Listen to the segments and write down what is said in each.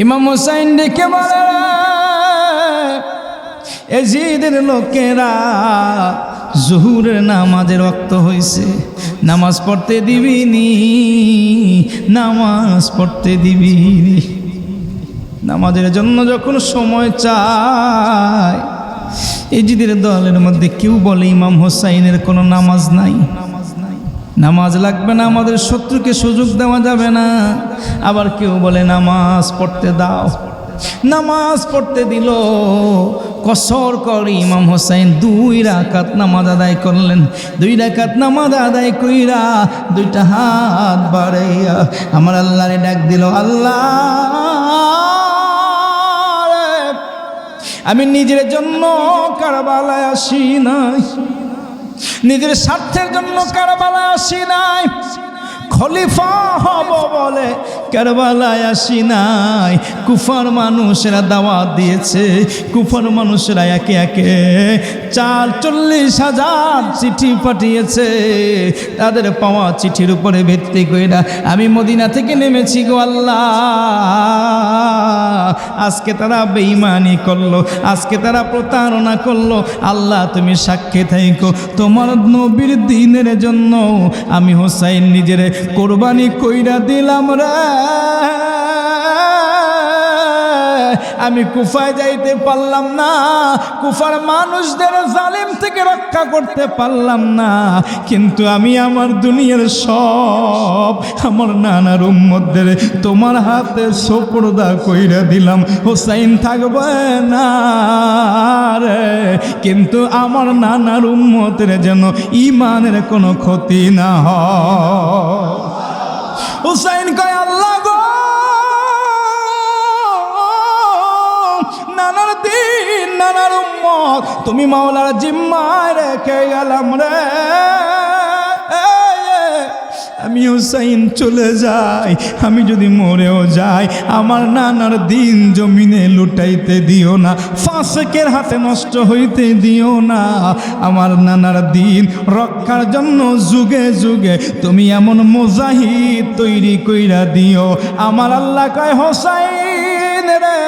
ইমাম হুসাইন ডেকে বলে, এজিদের লোকেরা জোহরের নামাজের ওয়াক্ত হয়েছে, নামাজ পড়তে দিবিনি, নামাজ পড়তে দিবিনি। নামাজের জন্য যখন সময় চায়, এজিদের দলের মধ্যে কেউ বলে ইমাম হুসাইনের কোনো নামাজ নাই, নামাজ লাগবে না, আমাদের শত্রুকে সুযোগ দেওয়া যাবে না। আবার কেউ বলে নামাজ পড়তে দাও, নামাজ পড়তে দিল। কসর করে ইমাম হুসাইন 2 রাকাত নামাজ আদায় করলেন। 2 রাকাত নামাজ আদায় কইরা 2টা হাত বাড়াইয়া আমার আল্লাহরে ডাক দিল, আল্লাহ আমি নিজের জন্য কারবালায় আসি নাই, নিজের স্বার্থের জন্য কারবালায় আসি নাই, খলিফা হব বলে কারবালায় আসি নাই। কুফার মানুষেরা দাওয়াত দিয়েছে, কুফার মানুষেরা একে একে 40,000 চিঠি পাঠিয়েছে। তাদের পাওয়া চিঠির উপরে ভিত্তি কইরা আমি মদিনা থেকে নেমেছি গো আল্লাহ। আজকে তারা বেঈমানি করলো, আজকে তারা প্রতারণা করলো। আল্লাহ তুমি সাক্ষী থাইকো, তোমার নবীর দ্বীনের জন্য আমি হুসাইন নিজের কোরবানি কইরা দিলাম রে। আমি কুফায় যাইতে পারলাম না, কুফার মানুষদের জালিম থেকে রক্ষা করতে পারলাম না, কিন্তু আমি আমার দুনিয়ার সব আমার নানার উম্মতদের তোমার হাতে সুপর্দা কইরা দিলাম। হুসাইন থাকবে না রে, কিন্তু আমার নানার উম্মতের যেন ঈমানের কোনো ক্ষতি না হয়। হুসাইন কয়, আল্লাহ গো, নানার দিন নানার উম্মত তুমি মাওলার জিম্মায় রেখে গেলাম রে। আমি হুসাইন চলে যাই, আমি যদি মরেও যাই, আমার নানার দিন জমিনে লুটাইতে দিও না, ফাসেকের হাতে নষ্ট হইতে দিও না। আমার নানার দিন রক্ষার জন্য যুগে যুগে তুমি এমন মুজাহিদ তৈরি কইরা দিও। আমার আল্লাহ কয়, হুসাইন রে,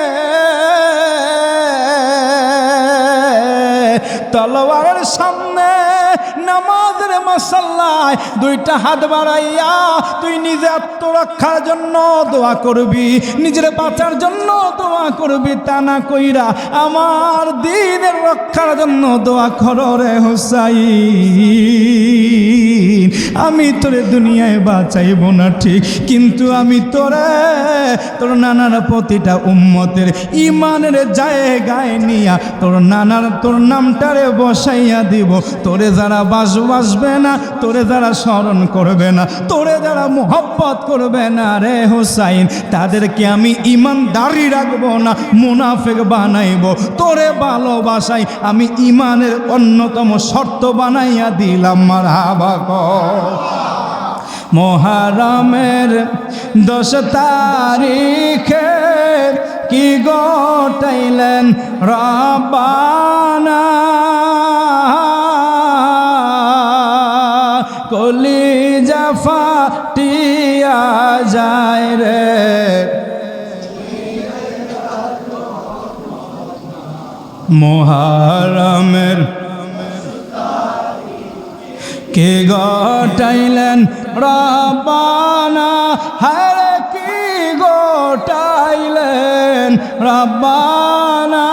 তলোয়ারের সামনে নামাজের মাসাল্লায় 2টা হাত বাড়াইয়া তুই নিজে আত্মরক্ষার জন্য দোয়া করবি, নিজের বাঁচার জন্য দোয়া করবি, তা না কইরা আমার দ্বীনের রক্ষার জন্য দোয়া করো রে হুসাইন। আমি তোরে দুনিয়ায় বাঁচাইব না ঠিক, কিন্তু আমি তোরে তোর নানার প্রতিটা উম্মতের ঈমানের জায়গায় নিয়া তোর নানার তোর নামটারে বসাইয়া দিব। তোরে যারা বাসবে না, তোরে যারা স্মরণ করবে না, তোরে যারা মোহব্বত করবে না রে হুসাইন, তাদেরকে আমি ঈমানদারি রাখবো না, মুনাফিক বানাইব। তোরে ভালোবাসাই আমি ঈমানের অন্যতম শর্ত বানাইয়া দিলাম। মারহাবা কর। মুহররমের 10 তারিখে কি ঘটাইলেন রব্বানা, কলিজা ফাটিয়া যায় রে। মুহররমের কে ঘটাইলেন রব্বানা, হায় কি ঘটাইলেন রব্বানা,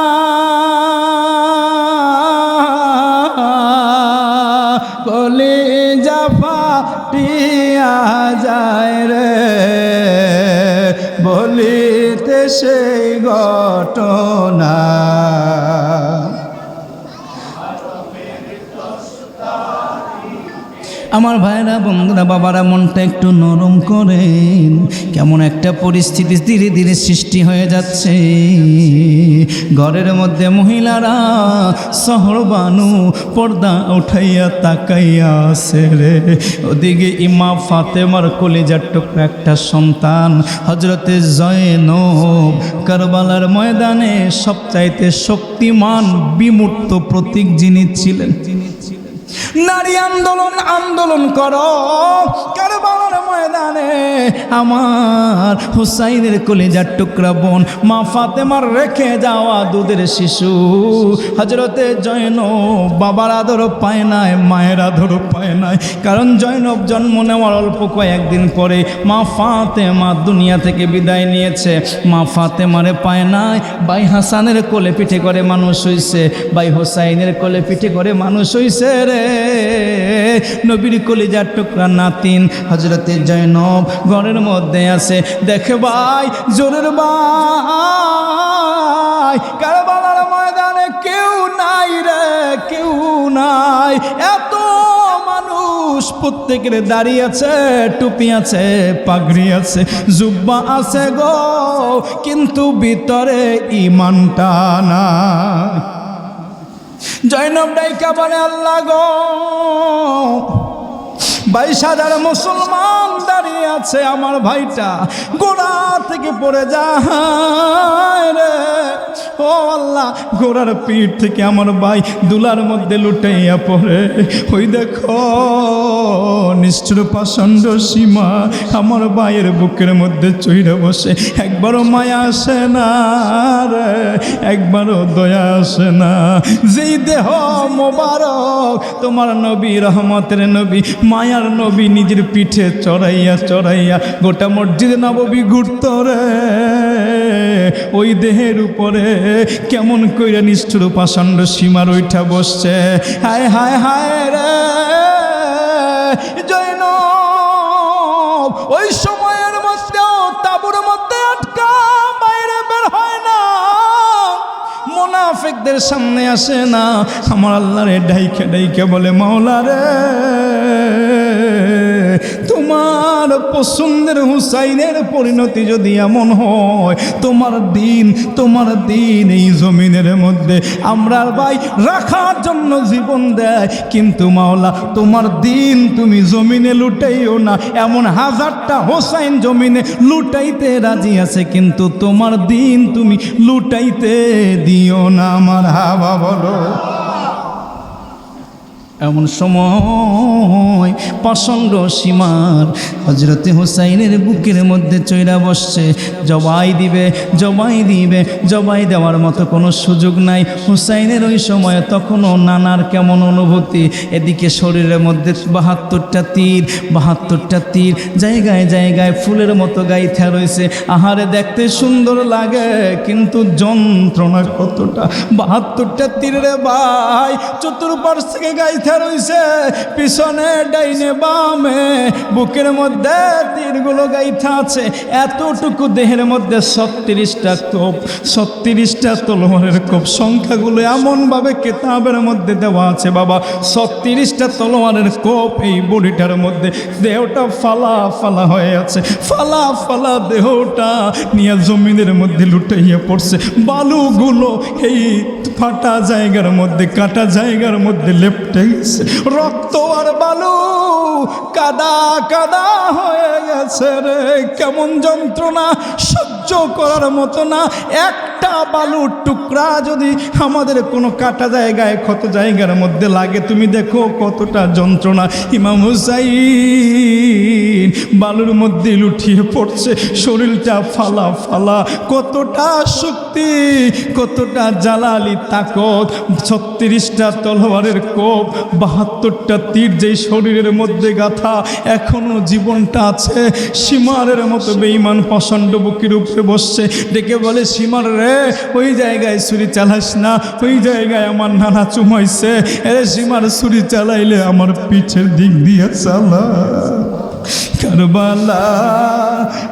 কলিজা ফাটিয়া যায় রে, বলিতে সেই ঘটনা। আমার ভাইরা বন্ধুরা বাবারা মনটা একটু নরম করেন, কেমন একটা পরিস্থিতি ধীরে ধীরে সৃষ্টি হয়ে যাচ্ছে। ঘরের মধ্যে মহিলারা শহরবানু পর্দা উঠাইয়া তাকাইয়া আছে রে। ওদিকে ইমা ফাতেমার কলিজার টুকরা একটা সন্তান হযরতে জয়নব কারবালার ময়দানে সবচাইতে শক্তিমান বিমূর্ত প্রতীক যিনি ছিলেন। নারী আন্দোলন করো, কারবালার ময়দানে আমার হুসাইনের কলিজার টুকরা বোন মা ফাতেমার রেখে যাওয়া দুধের শিশু হযরতে জয়নব বাবার আদর পায় নাই, মায়ের আদর পায় নাই। কারণ জয়নব জন্ম নেওয়ার অল্প কয়েকদিন পরে মা ফাতেমা দুনিয়া থেকে বিদায় নিয়েছে। মা ফাতেমারে পায় নাই। ভাই হাসানের কোলে পিঠে করে মানুষ হইছে, ভাই হোসাইনের কোলে পিঠে করে মানুষ হইছে রে। নবীর কলিজার টুকরা নাতিন হযরতে জয়নব ঘরের মধ্যে আছে। দেখে ভাই জোরের ভাই কারবালার ময়দানে কেউ নাই রে, কেউ নাই। এত মানুষ প্রত্যেকের দাড়ি আছে, টুপি আছে, পাগড়ি আছে, জুব্বা আছে গো, কিন্তু ভিতরে ঈমানটা নাই। জয়নব ডাইকা বলে আল্লাহ গো, 22,000 মুসলমান দাঁড়িয়ে আছে, আমার ভাইটা গোড়া থেকে পড়ে যায় রে। ও আল্লাহ, গোড়ার পিঠ থেকে আমার ভাই দুলার মধ্যে লুটাইয়া পড়ে। ওই দেখো নিষ্ঠুর পাষণ্ড সীমা আমার ভাইয়ের বুকের মধ্যে চইড়ে বসে। একবারও মায়া আসে না রে, একবারও দয়া আসে না। যেই দেহ মোবারক তোমার নবী, রহমতের নবী, মায়ার নবী নিজের পিঠে চড়াইয়া চড়াইয়া গোটা মসজিদে নববী ঘুরত রে, ওই দেহের উপরে কেমন কইরা নিষ্ঠুর পাষণ্ড সীমার ওইটা বসছে। হায় হায় হায় রে জয়নব ওই সময়ের মধ্যেও তাঁবুর মধ্যে আটকা বাইরে বের হয় না, মুনাফিকদের সামনে আসে না। আমার আল্লাহরে ডাইকে ডাইকে বলে মাওলা রে, তোমার পছন্দের হুসাইনের পরিণতি যদি এমন হয়, তোমার দিন এই জমিনের মধ্যে আমরার ভাই রাখার জন্য জীবন দেয়, কিন্তু মাওলা তোমার দিন তুমি জমিনে লুটাইও না। এমন 1000টা হোসাইন জমিনে লুটাইতে রাজি আছে, কিন্তু তোমার দিন তুমি লুটাইতে দিও না। আমার হাবা বলো। এমন সময় পাষণ্ড সীমার হযরতে হুসাইনের বুকের মধ্যে চইরা বসছে। জবাই দিবে, জবাই দিবে, জবাই দেওয়ার মতো কোনো সুযোগ নাই হুসাইনের ওই সময়। তখনও নানার কেমন অনুভূতি, এদিকে শরীরের মধ্যে 72টা তীর জায়গায় জায়গায় ফুলের মতো গাইথা রয়েছে। আহারে দেখতে সুন্দর লাগে, কিন্তু যন্ত্রণা কতটা। 72টা তীর রে ভাই, চতুর্পার্শ্ব থেকে গাইথা রইছে, পিছনে ডাইনে বামে বুকের মধ্যে তীরগুলো গাইথা আছে। এতটুকু দেহের মধ্যে 36টা কোপ, 36টা তলোয়ারের কোপ। সংখ্যাগুলো এমনভাবে কেতাবের মধ্যে দেওয়া আছে বাবা, 36টা তলোয়ারের কোপ এই বডিটার মধ্যে। দেহটা ফালা ফালা হয়ে আছে, ফালা ফালা দেহটা নিয়ে জমিনের মধ্যে লুটাইয়া পড়ছে। বালুগুলো এই ফাটা জায়গার মধ্যে, কাটা জায়গার মধ্যে লেপটে গেছে। রক্ত আর বালু কাদা কাদা হয়ে গেছে রে। কেমন যন্ত্রণা, সহ্য করার মতো না। একটা বালুর টুকরা যদি আমাদের কোনো কাটা জায়গায়, ক্ষত জায়গার মধ্যে লাগে, তুমি দেখো কতটা যন্ত্রণা। ইমাম হুসাইন বালুর মধ্যে লুটিয়ে পড়ছে, শরীরটা ফালা ফালা। কতটা শক্তি, কতটা জালালি তাকত। 36টা তলোয়ারের কোপ, 72টা তীর যেই শরীরের মধ্যে গাথা, এখনো জীবনটা আছে। সীমারের মতো বেঈমান পাষণ্ড বুকের উপরে বসছে। ডেকে বলে সীমার রে, ওই জায়গায় ছুরি চালাস না, ওই জায়গায় আমার নানা চুমাইছে। এরে সীমার ছুরি চালাইলে আমার পিছের দিক দিয়ে চালা। কারবালা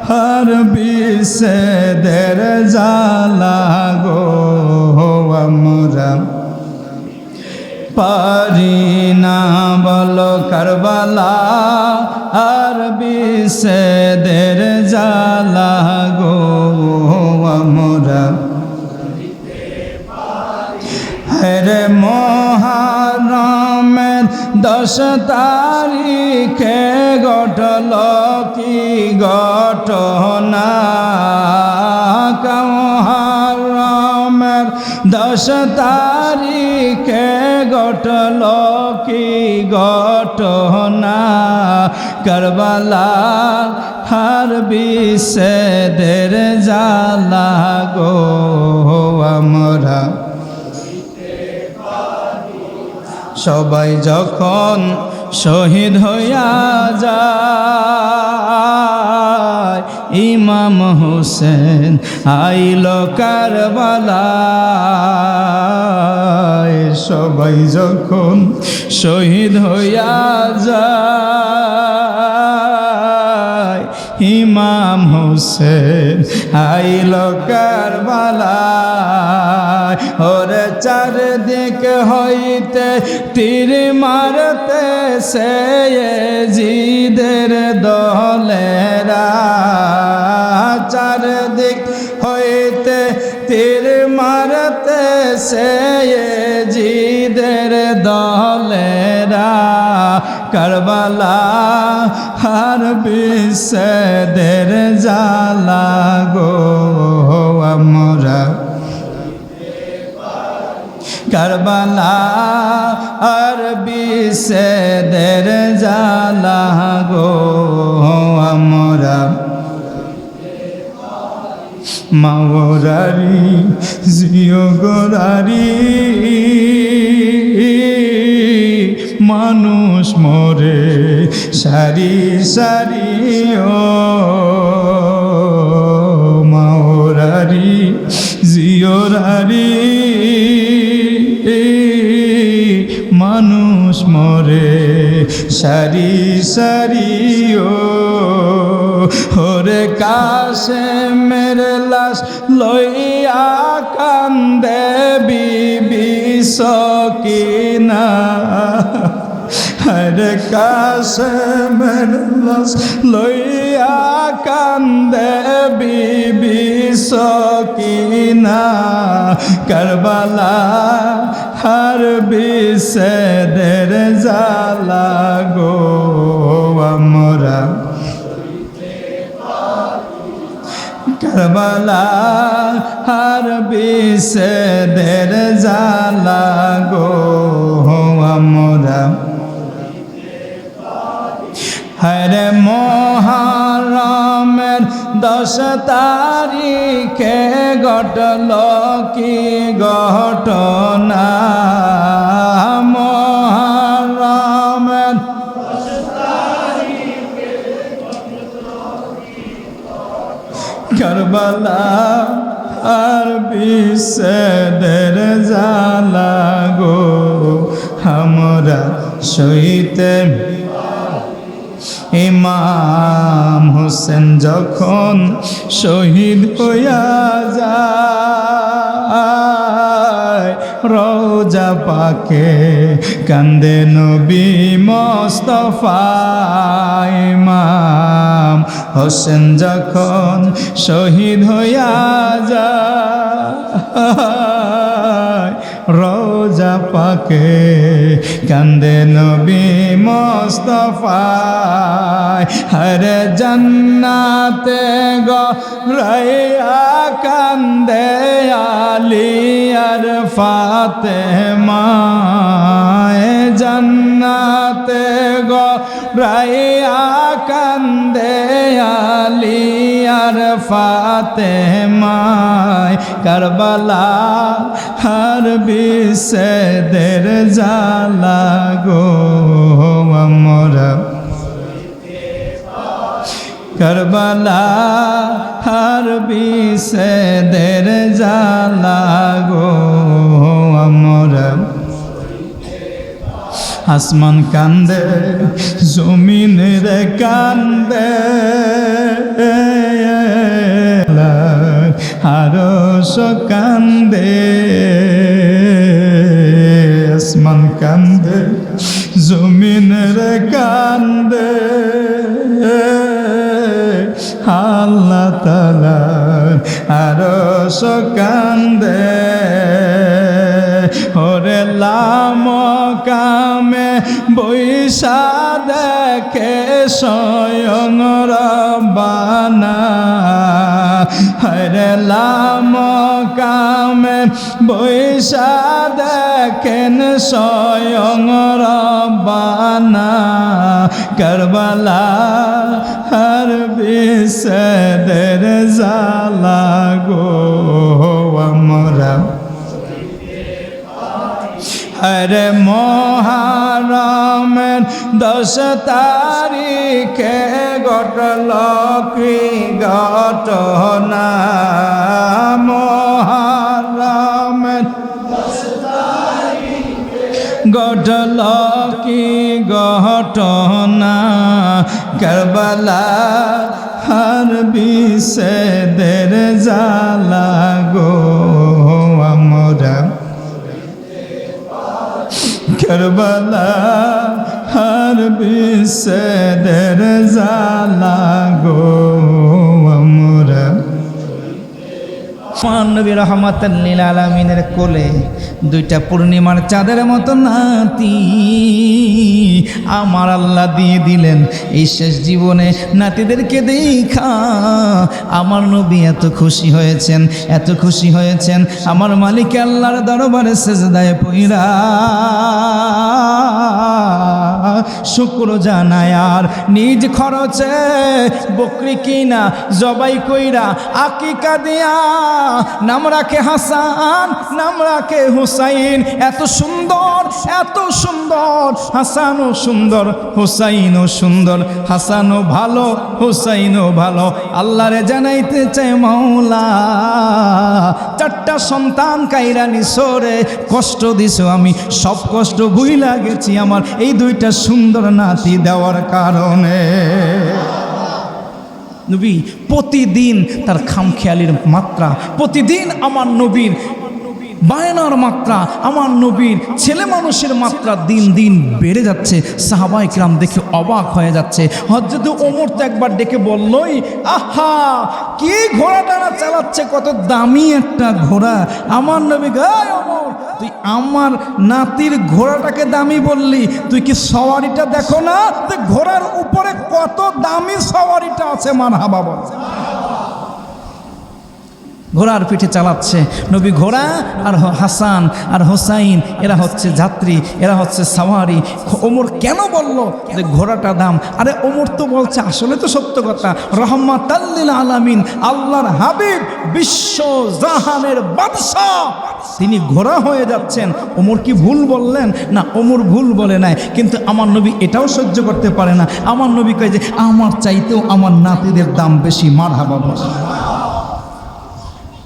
হার বিষে দের জালা গো, আমরা পারি না বলো কারবালা আর বিষে দের জালা গো, আমরা হেরে মহারমের 10 তারিখে ঘটল কি ঘটনা। মহারমের 10 তারিখে ঘটল কি ঘটনা, কারবালা হার বিচ্ছেদের জ্বালা গো আমরা সবাই যখন শহীদ হইয়া যায়, ইমাম হোসেন আইল কারবালায়। সবাই যখন শহীদ হইয়া যায়, ইমাম হোসেন আইল কারবালায়। ওরে চারদিক হইতে তীর মারতে সে জিদের দলেরা, চারদিক হইতে তীর মারতে সে জিদের দলেরা, কারবালা হার বিচ্ছেদের জ্বালা গো আমরা কারবালা আর বিচ্ছেদের জ্বালা গো আমরা মাওরারি জিও গোরারি মানুষ মরে সারি সারি ও মাওরারি জিওরারি মানুষ মরে সারি সারি ও ওরে কাশেমের লাশ লইয়া কান্দে বিবি সকিনা, হরে কাশেমের লাশ লইয়া কান্দে বিবি সকিনা, কারবালা হার বিচ্ছেদের জ্বালা গো আমরা কারবালা হার বিচ্ছেদের জ্বালা গো আমরা। হরে মুহররমের 10 তারিখে ঘটল কি ঘটনা, মুহররমের 10 তারিখে কারবালা আর বিচ্ছেদের জ্বালা গো আমরা সইতে। ইমাম হোসেন যখন শহীদ হইয়া যায়, রওজা পাকে কান্দে নবী মুস্তাফা। ইমাম হোসেন যখন শহীদ হইয়া যায়, রওজা পাকে কান্দে নবী মুস্তাফা। হরে জান্নাতে গরাইয়া কান্দে আলী আর ফাতেমা, জান্নাতে গরাইয়া কান্দে আলী আর ফাতেমা, কারবালা হার বিচ্ছেদের জ্বালা গো আমরা কারবালা হার বিচ্ছেদের জ্বালা গো আমরা। আসমান কান্দে জমিন রে কান্দে, আরশ কান্দে, আসমান কান্দে জমিন রে কান্দে, আল্লাহ তাআলা আরশ কান্দে। ওরে লাম কামে বৈশা দেখে স্বয়ং রব্বানা হরে লামকামে বৈশা দেখেন স্বয়ং রব্বানা কারবালা হর বিসদের জালা গো আমরা হরে মহারমের 10 তারিখে ঘটল কি ঘটনা মহারমের 10 তারিখে ঘটল কি ঘটনা কারবালা হর বিসদের জালা গো আমরা কারবালা হর বিসদের জালা গো আমরা নবী রহমাতাল লিল আলামিনের কোলে 2টা পূর্ণিমার চাঁদের মতো নাতি আমার আল্লাহ দিয়ে দিলেন। এই শেষ জীবনে নাতিদেরকে দেখা আমার নবী এত খুশি হয়েছেন, এত খুশি হয়েছেন। আমার মালিক আল্লাহর দরবারে সেজদায় পইরা শুকর জানায় আর নিজ খরচে বকরি কিনা জবাই কইরা আকিকা দিয়া নাম রাখে হাসান, নাম রাখে হুসাইন। এত সুন্দর, এত সুন্দর, হাসানও সুন্দর, হুসাইনও সুন্দর। হাসানও ভালো, হুসাইনও ভালো। আল্লাহরে জানাইতে চাই মাওলা 4টা সন্তান কাইরা নিসরে কষ্ট দিছো, আমি সব কষ্ট ভুইলা গেছি আমার এই 2টা সুন্দর নাতি দেওয়ার কারণে। নবী প্রতিদিন তার খামখেয়ালির মাত্রা, প্রতিদিন আমার নবীর বায়নার মাত্রা, আমার নবীর ছেলে মানুষের মাত্রা দিন দিন বেড়ে যাচ্ছে। সাহাবায়ে কিরাম দেখে অবাক হয়ে যাচ্ছে। হযরত ওমর তো একবার ডেকে বললই, আহা কি ঘোড়া টানা চালাচ্ছে, কত দামি একটা ঘোড়া। আমার নবী গায় ওমর, তুই আমার নাতির ঘোড়াটাকে দামি বললি, তুই কি সওয়ারিটা দেখো না, তুই ঘোড়ার উপরে কত দামি সওয়ারিটা আছে। মারহাবা বল। ঘোড়ার পিঠে চালাচ্ছে নবী ঘোড়া, আর হাসান আর হোসাইন এরা হচ্ছে যাত্রী, এরা হচ্ছে সাওয়ারি। ওমর কেন বলল যে ঘোড়াটা দাম? আরে ওমর তো বলছে আসলে তো সত্য কথা, রহমাতাল লিল আলামিন আল্লাহর হাবিব বিশ্ব জাহানের বাদশা তিনি ঘোড়া হয়ে যাচ্ছেন। ওমর কি ভুল বললেন? না, ওমর ভুল বলে নাই, কিন্তু আমার নবী এটাও সহ্য করতে পারে না। আমার নবী কয় যে আমার চাইতেও আমার নাতিদের দাম বেশি। মারহাবা বল।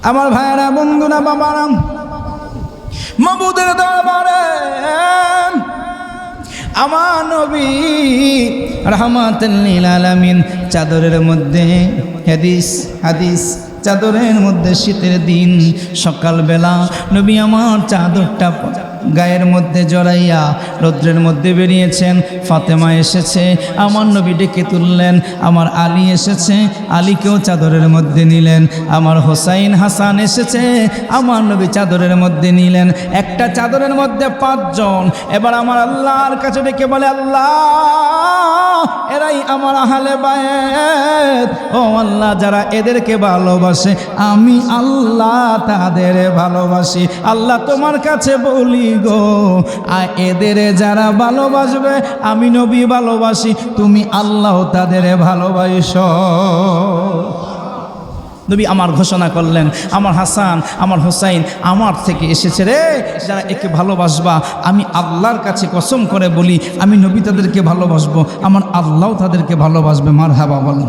আমার ভাইয়েরা, বন্ধুরা, বাবারা, মাবুদের দরবারে আমার নবী রাহমাতুল লিল আলামিন চাদরের মধ্যে হাদিস চাদরের মধ্যে শীতের দিন সকালবেলা নবী আমার চাদরটা গায়ের মধ্যে জড়াইয়া রৌদ্রের মধ্যে বেরিয়েছেন। ফাতেমা এসেছে, আমার নবী ডেকে তুললেন। আমার আলী এসেছে, আলীকেও চাদরের মধ্যে নিলেন। আমার হোসাইন হাসান এসেছে, আমার নবী চাদরের মধ্যে নিলেন। একটা চাদরের মধ্যে 5 জন। এবার আমার আল্লাহর কাছে ডেকে বলে, আল্লাহ এরাই আমার আহলে বায়ত। ও আল্লাহ, যারা এদেরকে ভালোবাসে আমি আল্লাহ তাদের ভালোবাসি। আল্লাহ তোমার কাছে বলি গো, আর এদের যারা ভালোবাসবে আমি নবী ভালোবাসি, তুমি আল্লাহ তাদের ভালোবাসো। নবী আমার ঘোষণা করলেন, আমার হাসান আমার হোসাইন আমার থেকে এসেছে রে, যারা একে ভালোবাসবা আমি আল্লাহর কাছে কসম করে বলি আমি নবী তাদেরকে ভালোবাসবো, আমার আল্লাহ তাদেরকে ভালোবাসবে। মারহাবা বল।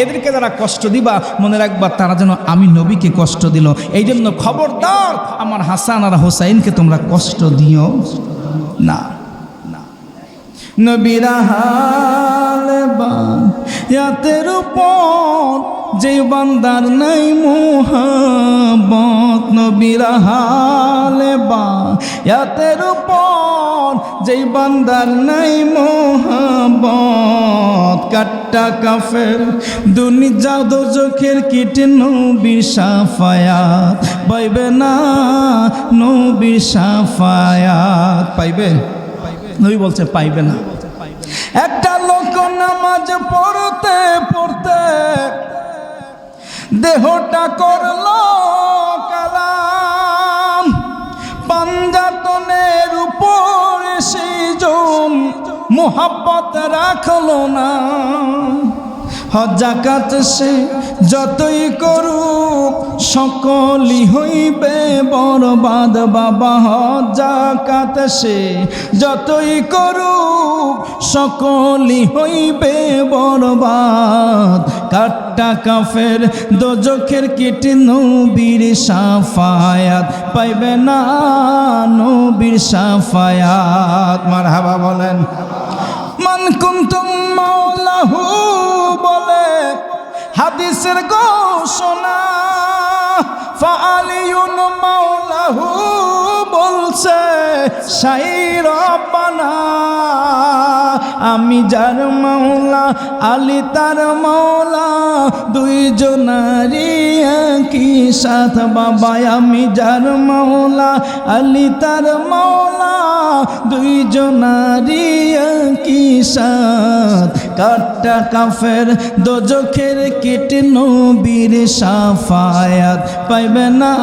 এদেরকে যারা কষ্ট দিবা মনে রাখবা তারা যেন আমি নবীকে কষ্ট দিল। এই জন্য খবরদার আমার হাসান আর হোসাইনকে তোমরা কষ্ট দিও না। নবীরা হালে বায়াতের উপর যে বান্দার নাই মোহাব্বত, নবীরা হালে বায়াতের উপর যে বান্দার নাই মোহাব্বত, কাট্টা কাফের দুনিয়া দোজখের কীট নবীর শাফায়াত পাইবে না, নবীর শাফায়াত পাইবে নবী বলছে পাইবে না। একটা লোক নামাজ পড়তে পড়তে দেহটা করলো কালাম, পাঞ্জাতনের উপর সেই জন মোহাব্বত রাখলো না। হজ যাকাত সে যতই করুক সকলই হইবে বরবাদ বাবা। হজ যাকাত সে যতই করুক সকলই হইবে বরবাদ। কাট্টা কাফের দোজখের কীট নবীর শাফায়াত পাইবে না, নবীর শাফায়াত। মারহাবা বলেন। মান কুনতুম মাওলাহু বলে হাদিসের ঘোষণা, ফাআলিয়ুন মাওলাহু বলছে শাই রব্বানা। আমি যার মাওলা আলী তার মাওলা, দুইজনারই একই সাথ বাবা। আমি যার মাওলা আলী তার মাওলা, দুইজনারই একই সাথ। কাট্টা কাফের দোজখের কীট নবীর শাফায়াত পাইবে না,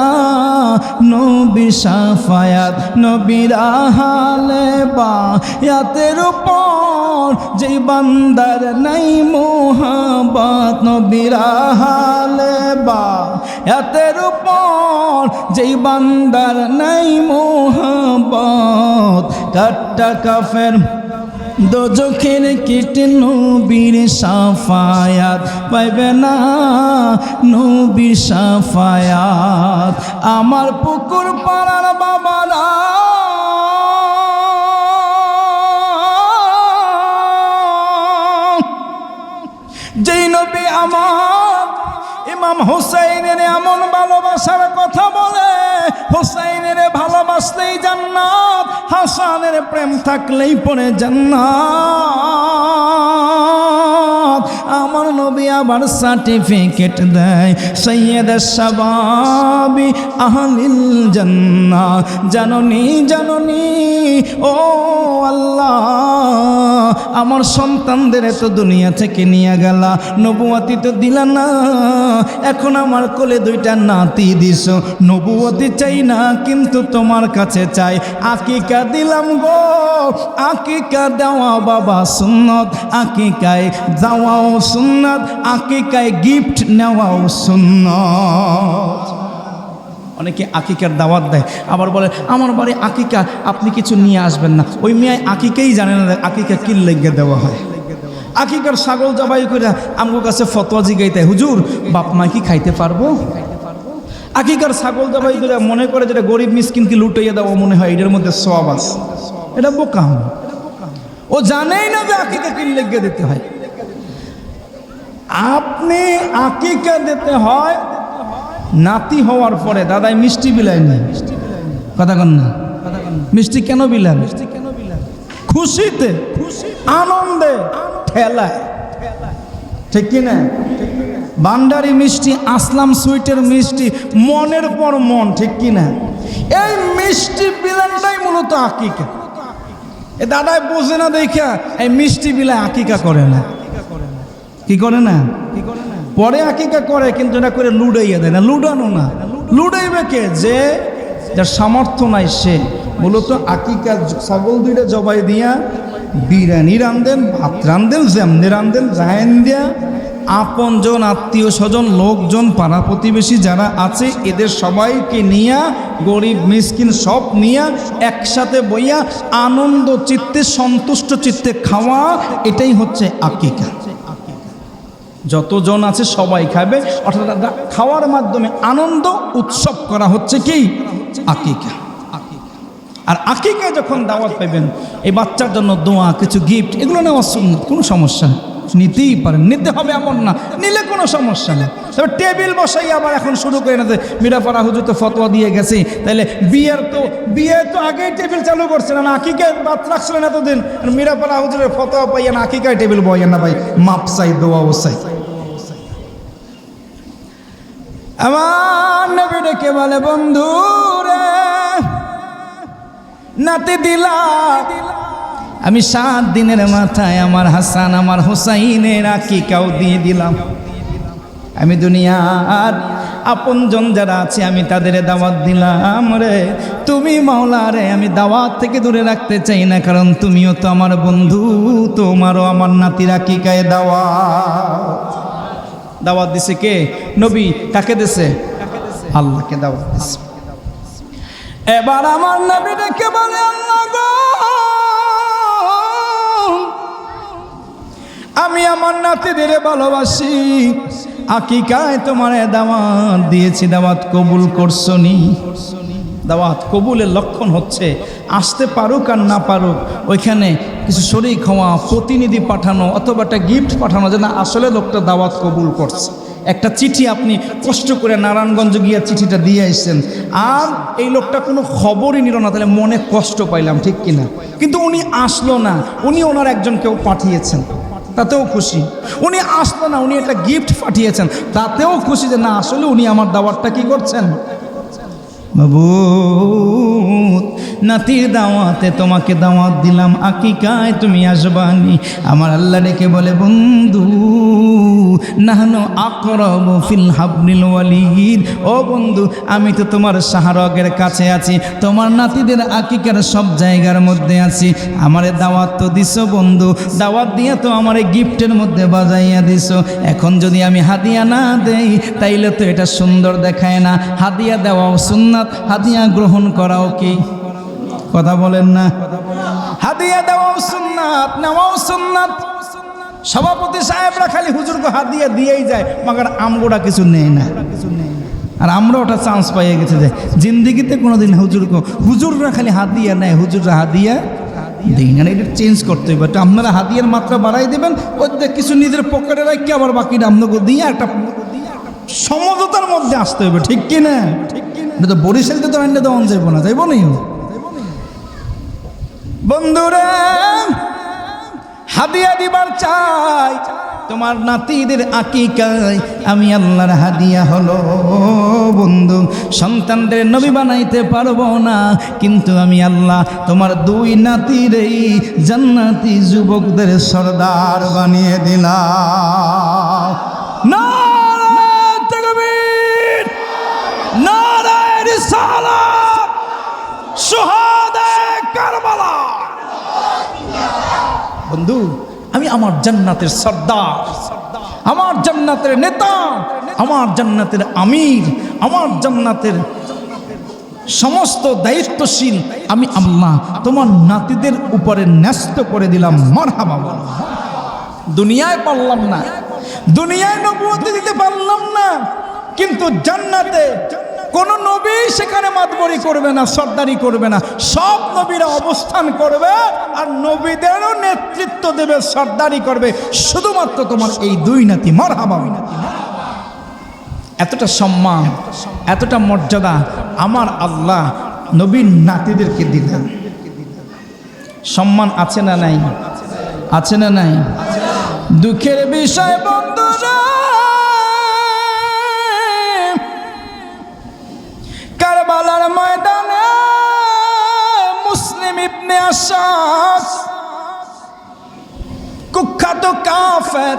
নবীর শাফায়াত। নবীর আহলে বায়াতের উপর যেই বান্দার নাই মোহাব্বত, নবীর আহলে বায়াতের উপর যেই বান্দার নাই মোহাব্বত। কাট্টা কাফের দোজখের কীট নবীর শাফায়াত পাইবে না, নবীর শাফায়াত। আমার পুকুর পাড়ার বাবারা যেই নবী আমার ইমাম হুসাইনের এমন ভালোবাসার কথা বলে, হুসাইনের ভালোবাসলেই জান্নাত, হাসানের প্রেম থাকলেই পড়ে জান্নাত। আমার নবী আবার সার্টিফিকেট দেয় সৈয়দুশ শাবাবি আহলিল জান্নাহ। জাননি জাননি ও আল্লাহ, আমার সন্তানদের এত দুনিয়া থেকে নিয়ে গেলা, নবুয়তি তো দিলা না, এখন আমার কোলে দুইটা নাতি দিস। নবুয়তি চাই না কিন্তু তোমার কাছে চাই, আকিকা দিলাম গো। আকিকা দেওয়া বাবা সুন্নত, আকিকায় যাওয়াও সুন্নত, আকিকায় গিফট নেওয়াও সুন্নত। অনেকে আকিকার দাওয়াত দেয়, আবার বলে আমার বাড়ি আকিকা, আপনি কিছু নিয়ে আসবেন না। ওই মেয়ে আকিকাই জানে না আকিকা কি লেগে দেওয়া হয়। আকিকার ছাগল জবাই করে আমার কাছে ফতোয়া জিগাইতে, হুজুর বাপ মা কি খাইতে পারবো? আকিকার ছাগল জবাই করে মনে করে যেটা গরিব মিসকিনকে লুটাইয়া দেওয়া মনে হয় এটার মধ্যে সওয়াব আছে। এটা বোকাম, ও জানেই না যে আকিকা কি লেগে দিতে হয়। আপনি আকিকা দিতে হয় নাতি হওয়ার পরে। দাদাই মিষ্টি বিলায় না, কথা কন না, মিষ্টি কেন বিলান? খুশিতে, আনন্দে, ঠেলায়, ঠিক কিনা? ভান্ডারি মিষ্টি, আসলাম সুইটের মিষ্টি, মনের পর মন, ঠিক কিনা? এই মিষ্টি বিলানটাই মূলত আকিকা। এ দাদাই বোঝে না দেখা এই মিষ্টি বিলায় আকিকা করে না। কি করে না? পরে আকিকা করে, কিন্তু এটা করে লুডাইয়া দেয় না। লুডানো না, লুডাইবে কে? যে যার সামর্থ্য নাই সে। মূলত আকিকা ছাগল দুইটা জবাই দিয়া বিরিয়ানি রান্ধেন, ভাত রান্ধেন, যেমনি রান্ধেন জাহেন দিয়া আপনজন, আত্মীয় স্বজন, লোকজন, পাড়া প্রতিবেশী যারা আছে এদের সবাইকে নিয়া, গরিব মিসকিন সব নিয়া একসাথে বইয়া আনন্দ চিত্তে, সন্তুষ্ট চিত্তে খাওয়া, এটাই হচ্ছে আকিকা। যতজন আছে সবাই খাবে, অর্থাৎ খাওয়ার মাধ্যমে আনন্দ উৎসব করা হচ্ছে কি আকিকা। আর আকিকা যখন দাওয়াত পাবেন, এই বাচ্চার জন্য দোয়া, কিছু গিফট, এগুলো নেওয়া সুন্নাত, কোনো সমস্যা নেই, নিতেই পারেন। নিতে হবে এমন না, নিলে কোনো সমস্যা নেই। তবে টেবিল বসাই আবার এখন শুরু করে না যে মিরাপাড়া হুজুর তো ফতোয়া দিয়ে গেছে, তাহলে বিয়ে তো আগেই টেবিল চালু করছে না, আকিকায় বাত রাখছিলেন এতদিন। মিরাপাড়া হুজুরের ফতোয়া পাইয়া না আকিকায় টেবিল বইয়েন না ভাই, মাপ চাই, দোয়াও চাই। আমার নবী ডেকে বলে, বন্ধু রে নাতি দিলা, আমি 7 দিনের মাথায় আমার হাসান আমার হুসাইনের আকিকাও দিয়ে দিলাম। আমি দুনিয়ার আপনজন যারা আছে আমি তাদের দাওয়াত দিলাম রে। তুমি মাওলা রে, আমি দাওয়াত থেকে দূরে রাখতে চাই না, কারণ তুমিও তো আমার বন্ধু, তোমারও আমার নাতির আকিকায় দাওয়াত দিছে কে? নবী। কাকে দিছে? আল্লাহকে দাওয়াত দিছে। এবার আমার নবী ডেকে বলে, আল্লাহ গো, আমি আমার নাতিদের ভালোবাসি, আকিকায় তোমারে দাওয়াত দিয়েছি, দাওয়াত কবুল করছো নি? দাওয়াত কবুলের লক্ষণ হচ্ছে আসতে পারুক আর না পারুক, ওইখানে কিছু শরীক হওয়া, প্রতিনিধি পাঠানো অথবা একটা গিফট পাঠানো, যে না আসলে লোকটা দাওয়াত কবুল করছে। একটা চিঠি আপনি কষ্ট করে নারায়ণগঞ্জ গিয়ে চিঠিটা দিয়ে আসছেন, আর এই লোকটা কোনো খবরই নিল না, তাহলে মনে কষ্ট পাইলাম, ঠিক কিনা? কিন্তু উনি আসলো না, উনি ওনার একজনকেও পাঠিয়েছেন, তাতেও খুশি। উনি আসলো না, উনি একটা গিফট পাঠিয়েছেন, তাতেও খুশি যে না আসলে উনি আমার দাওয়াতটা কি করছেন। বাবু, নাতির দাওয়াতে তোমাকে দাওয়াত দিলাম, আকিকায় তুমি আসবানি। আমার আল্লাহ ডেকে বলে, বন্ধু নাহনু আকরাবু ফিল হাবলিল ওয়ালিদ। ও বন্ধু, আমি তো তোমার শাহরগের কাছে আছি, তোমার নাতিদের আকিকার সব জায়গার মধ্যে আছি। আমারে দাওয়াত তো দিছো বন্ধু, দাওয়াত দিয়ে তো আমারে গিফটের মধ্যে বাজাইয়া দিছো। এখন যদি আমি হাদিয়া না দেই তাইলে তো এটা সুন্দর দেখায় না। হাদিয়া দেওয়াও সুন্নাত, হাদিয়া গ্রহণ করাও কি? কথা বলেন না? হাদিয়া দেওয়াও সুন্নাত, নেওয়াও সুন্নাত। সভাপতি সাহেবরা খালি হুজুরকে হাদিয়া দিয়েই যায়, মাগার আমগোটা কিছু নেই না। আর আমরা ওটা চান্স পাইয়ে গেছে যে জিন্দিগিতে কোনোদিন হুজুররা খালি হাদিয়া নেয়, হুজুররা হাদিয়া দিই না। এটা চেঞ্জ করতে হবে। আপনারা হাদিয়ার মাত্রা বাড়াই দেবেন, ওদের কিছু নিজের পকেটে রাখি, আবার বাকিটা আপনাকে দিয়ে একটা সমঝোতার মধ্যে আসতে হবে, ঠিক কিনা? এটা তো বরিশালতে তো আনলে দেওয়া যাইব না, যাইব না বন্ধুরা। হাদিয়া দিবার চাই, তোমার নাতিদের আকিকায় আমি আল্লাহর হাদিয়া হলো বন্ধু। সন্তানদের নবী বানাইতে পারবো না, কিন্তু আমি আল্লাহ তোমার 2 নাতির এই জান্নাতি যুবকদের সরদার বানিয়ে দিলাম। নারায়ে তাকবীর, নারায়ে রিসালাত, শুহাদায়ে কারবালা। বন্ধু, আমি আমার জান্নাতের সর্দার, আমার জান্নাতের নেতা, আমার জান্নাতের আমির, আমার জান্নাতের সমস্ত দায়িত্বশীল আমি আল্লাহ তোমার নাতিদের উপরে ন্যস্ত করে দিলাম। মারহাবা। দুনিয়ায় পারলাম না, দুনিয়ায় নবুয়ত দিতে পারলাম না, কিন্তু জান্নাতে কোন নবী সেখানে মাতবরি করবে না, সর্দারি করবে না। সব নবীরা অবস্থান করবে আর নবীদেরও নেতৃত্ব দেবে, সর্দারি করবে শুধুমাত্র তোমার এই 2 নাতি। মারহাবা। এতটা সম্মান, এতটা মর্যাদা আমার আল্লাহ নবীর নাতিদেরকে দিলেন। সম্মান আছে না নাই? আছে না নাই? দুঃখের বিষয় বন্ধুরা, কারবালার ময়দানে মুসলিম ইবনে আসাদ, কুখ্যাত কাফের,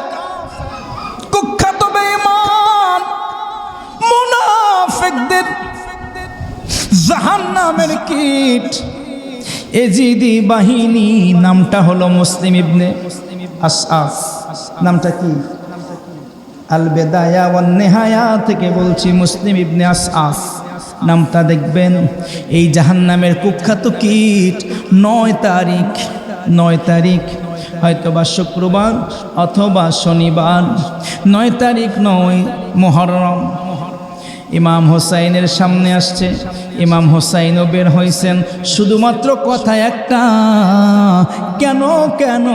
কুখ্যাত বেঈমান, মুনাফিকদের জাহান্নামের কীট এজিদি বাহিনী, নামটা হলো মুসলিম ইবনে আসাদ। নামটা কি? আল বেদায়া ওয়ান নেহায়া থেকে বলছি, মুসলিম ইবনে আসাদ নামটা দেখবেন। এই জাহান্নামের কুখ্যাত কীট 9 তারিখ হয়তোবা শুক্রবার অথবা শনিবার, 9 তারিখ 9 মুহররম, ইমাম হোসাইনের সামনে আসছে। ইমাম হোসাইনও বের হয়েছেন, শুধুমাত্র কথা একটা, কেন কেন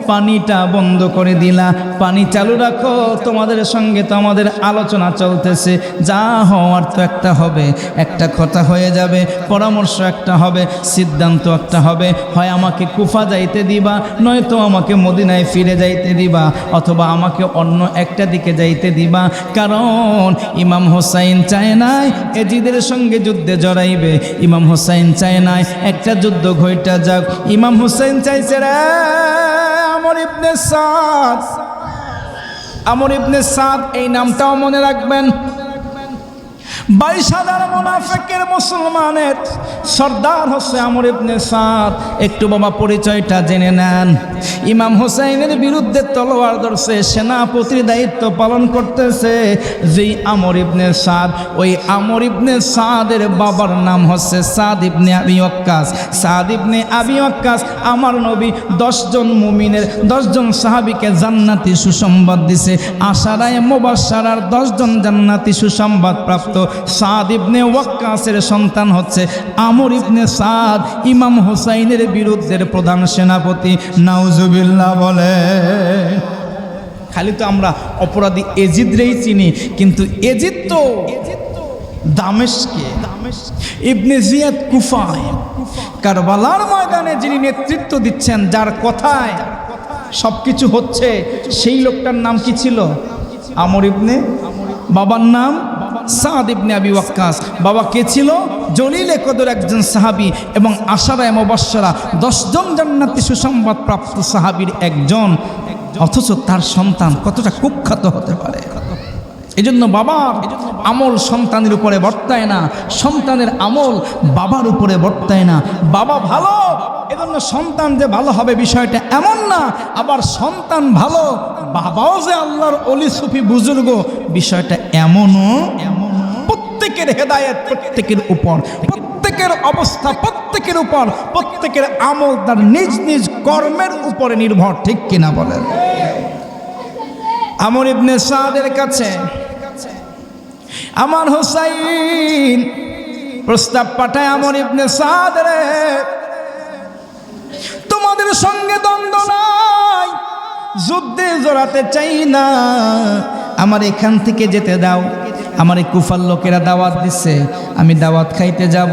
পানিটা বন্ধ করে দিলা? পানি চালু রাখো, তোমাদের সঙ্গে তো আমাদের আলোচনা চলতেছে, যা হওয়ার তো একটা হবে, একটা কথা হয়ে যাবে, পরামর্শ একটা হবে, সিদ্ধান্ত একটা হবে। হয় আমাকে কুফা যাইতে দিবা, নয়তো আমাকে মদিনায় ফিরে যাইতে দিবা, অথবা আমাকে অন্য একটা দিকে যাইতে দিবা। কারণ ইমাম হোসাইন চায় নাই এজিদের সঙ্গে যুদ্ধে জড়াইবে। ইমাম হোসাইন চায় নাই একটা যুদ্ধ ঘইটা যাক। ইমাম হোসাইন চাইছে রে আমর ইবনে সাদ, আমর ইবনে সাদ এই নামটাও মনে রাখবেন। 22,000 মুনাফিকের মুসলমানের সর্দার হচ্ছে আমর ইবনে সাদ। একটু বাবা পরিচয়টা জেনে নেন। ইমাম হোসাইনের বিরুদ্ধে তলোয়ার ধরছে, সেনাপতির দায়িত্ব পালন করতেছে যেই আমর ইবনে সাদ। ওই আমর ইবনে সাদের বাবার নাম হচ্ছে সাদ ইবনে আবি ওয়াক্কাস। সাদ ইবনে আবি ওয়াক্কাস আমার নবী 10 জন মুমিনের 10 জন সাহাবীকে জান্নাতি সুসংবাদ দিছে। আশারায়ে মুবাশশারার 10 জন জান্নাতি সুসংবাদ প্রাপ্ত সাদ ইবনে ওয়াক্কাসের সন্তান হচ্ছে আমর ইবনে সাদ, ইমাম হোসাইনের বিরুদ্ধের প্রধান সেনাপতি। নাউজুবিল্লাহ বলে। খালি তো আমরা অপরাধী এজিদরেই চিনি, কিন্তু এজিদ তো দামেস্কে, ইবনে জিয়াদ কুফায়, কারবালার ময়দানে যিনি নেতৃত্ব দিচ্ছেন, যার কথায় সবকিছু হচ্ছে, সেই লোকটার নাম কি ছিল? আমর ইবনে, বাবার নাম সাদ ইবনে আবি ওয়াক্কাস। বাবা কে ছিল? জলিলে কদর একজন সাহাবী এবং আশারায়ে মুবাশশারা 10 জন জান্নাতি সুসংবাদ প্রাপ্ত সাহাবীর একজন। অথচ তার সন্তান কতটা কুখ্যাত হতে পারে। এজন্য বাবার আমল সন্তানের উপরে বর্তায় না, সন্তানের আমল বাবার উপরে বর্তায় না। বাবা ভালো, এজন্য সন্তান যে ভালো হবে বিষয়টা এমন না। আবার সন্তান ভালো, বাবাও যে আল্লাহর ওলি সুফি বুজুর্গ বিষয়টা এমনও। প্রত্যেকের হেদায়েত প্রত্যেকের উপর, প্রত্যেকের অবস্থা প্রত্যেকের উপর, প্রত্যেকের আমল তার নিজ নিজ কর্মের উপরে নির্ভর। ঠিক কিনা বলেন? আমর ইবনে সাদের কাছে আমার হোসাইন প্রস্তাব পাঠায়, আমর ইবনে সাদ রে, তোমাদের সঙ্গে দ্বন্দ্ব নাই, যুদ্ধে জড়াতে চাই না, আমার এখান থেকে যেতে দাও। আমার এই কুফার লোকেরা দাওয়াত দিচ্ছে, আমি দাওয়াত খাইতে যাব,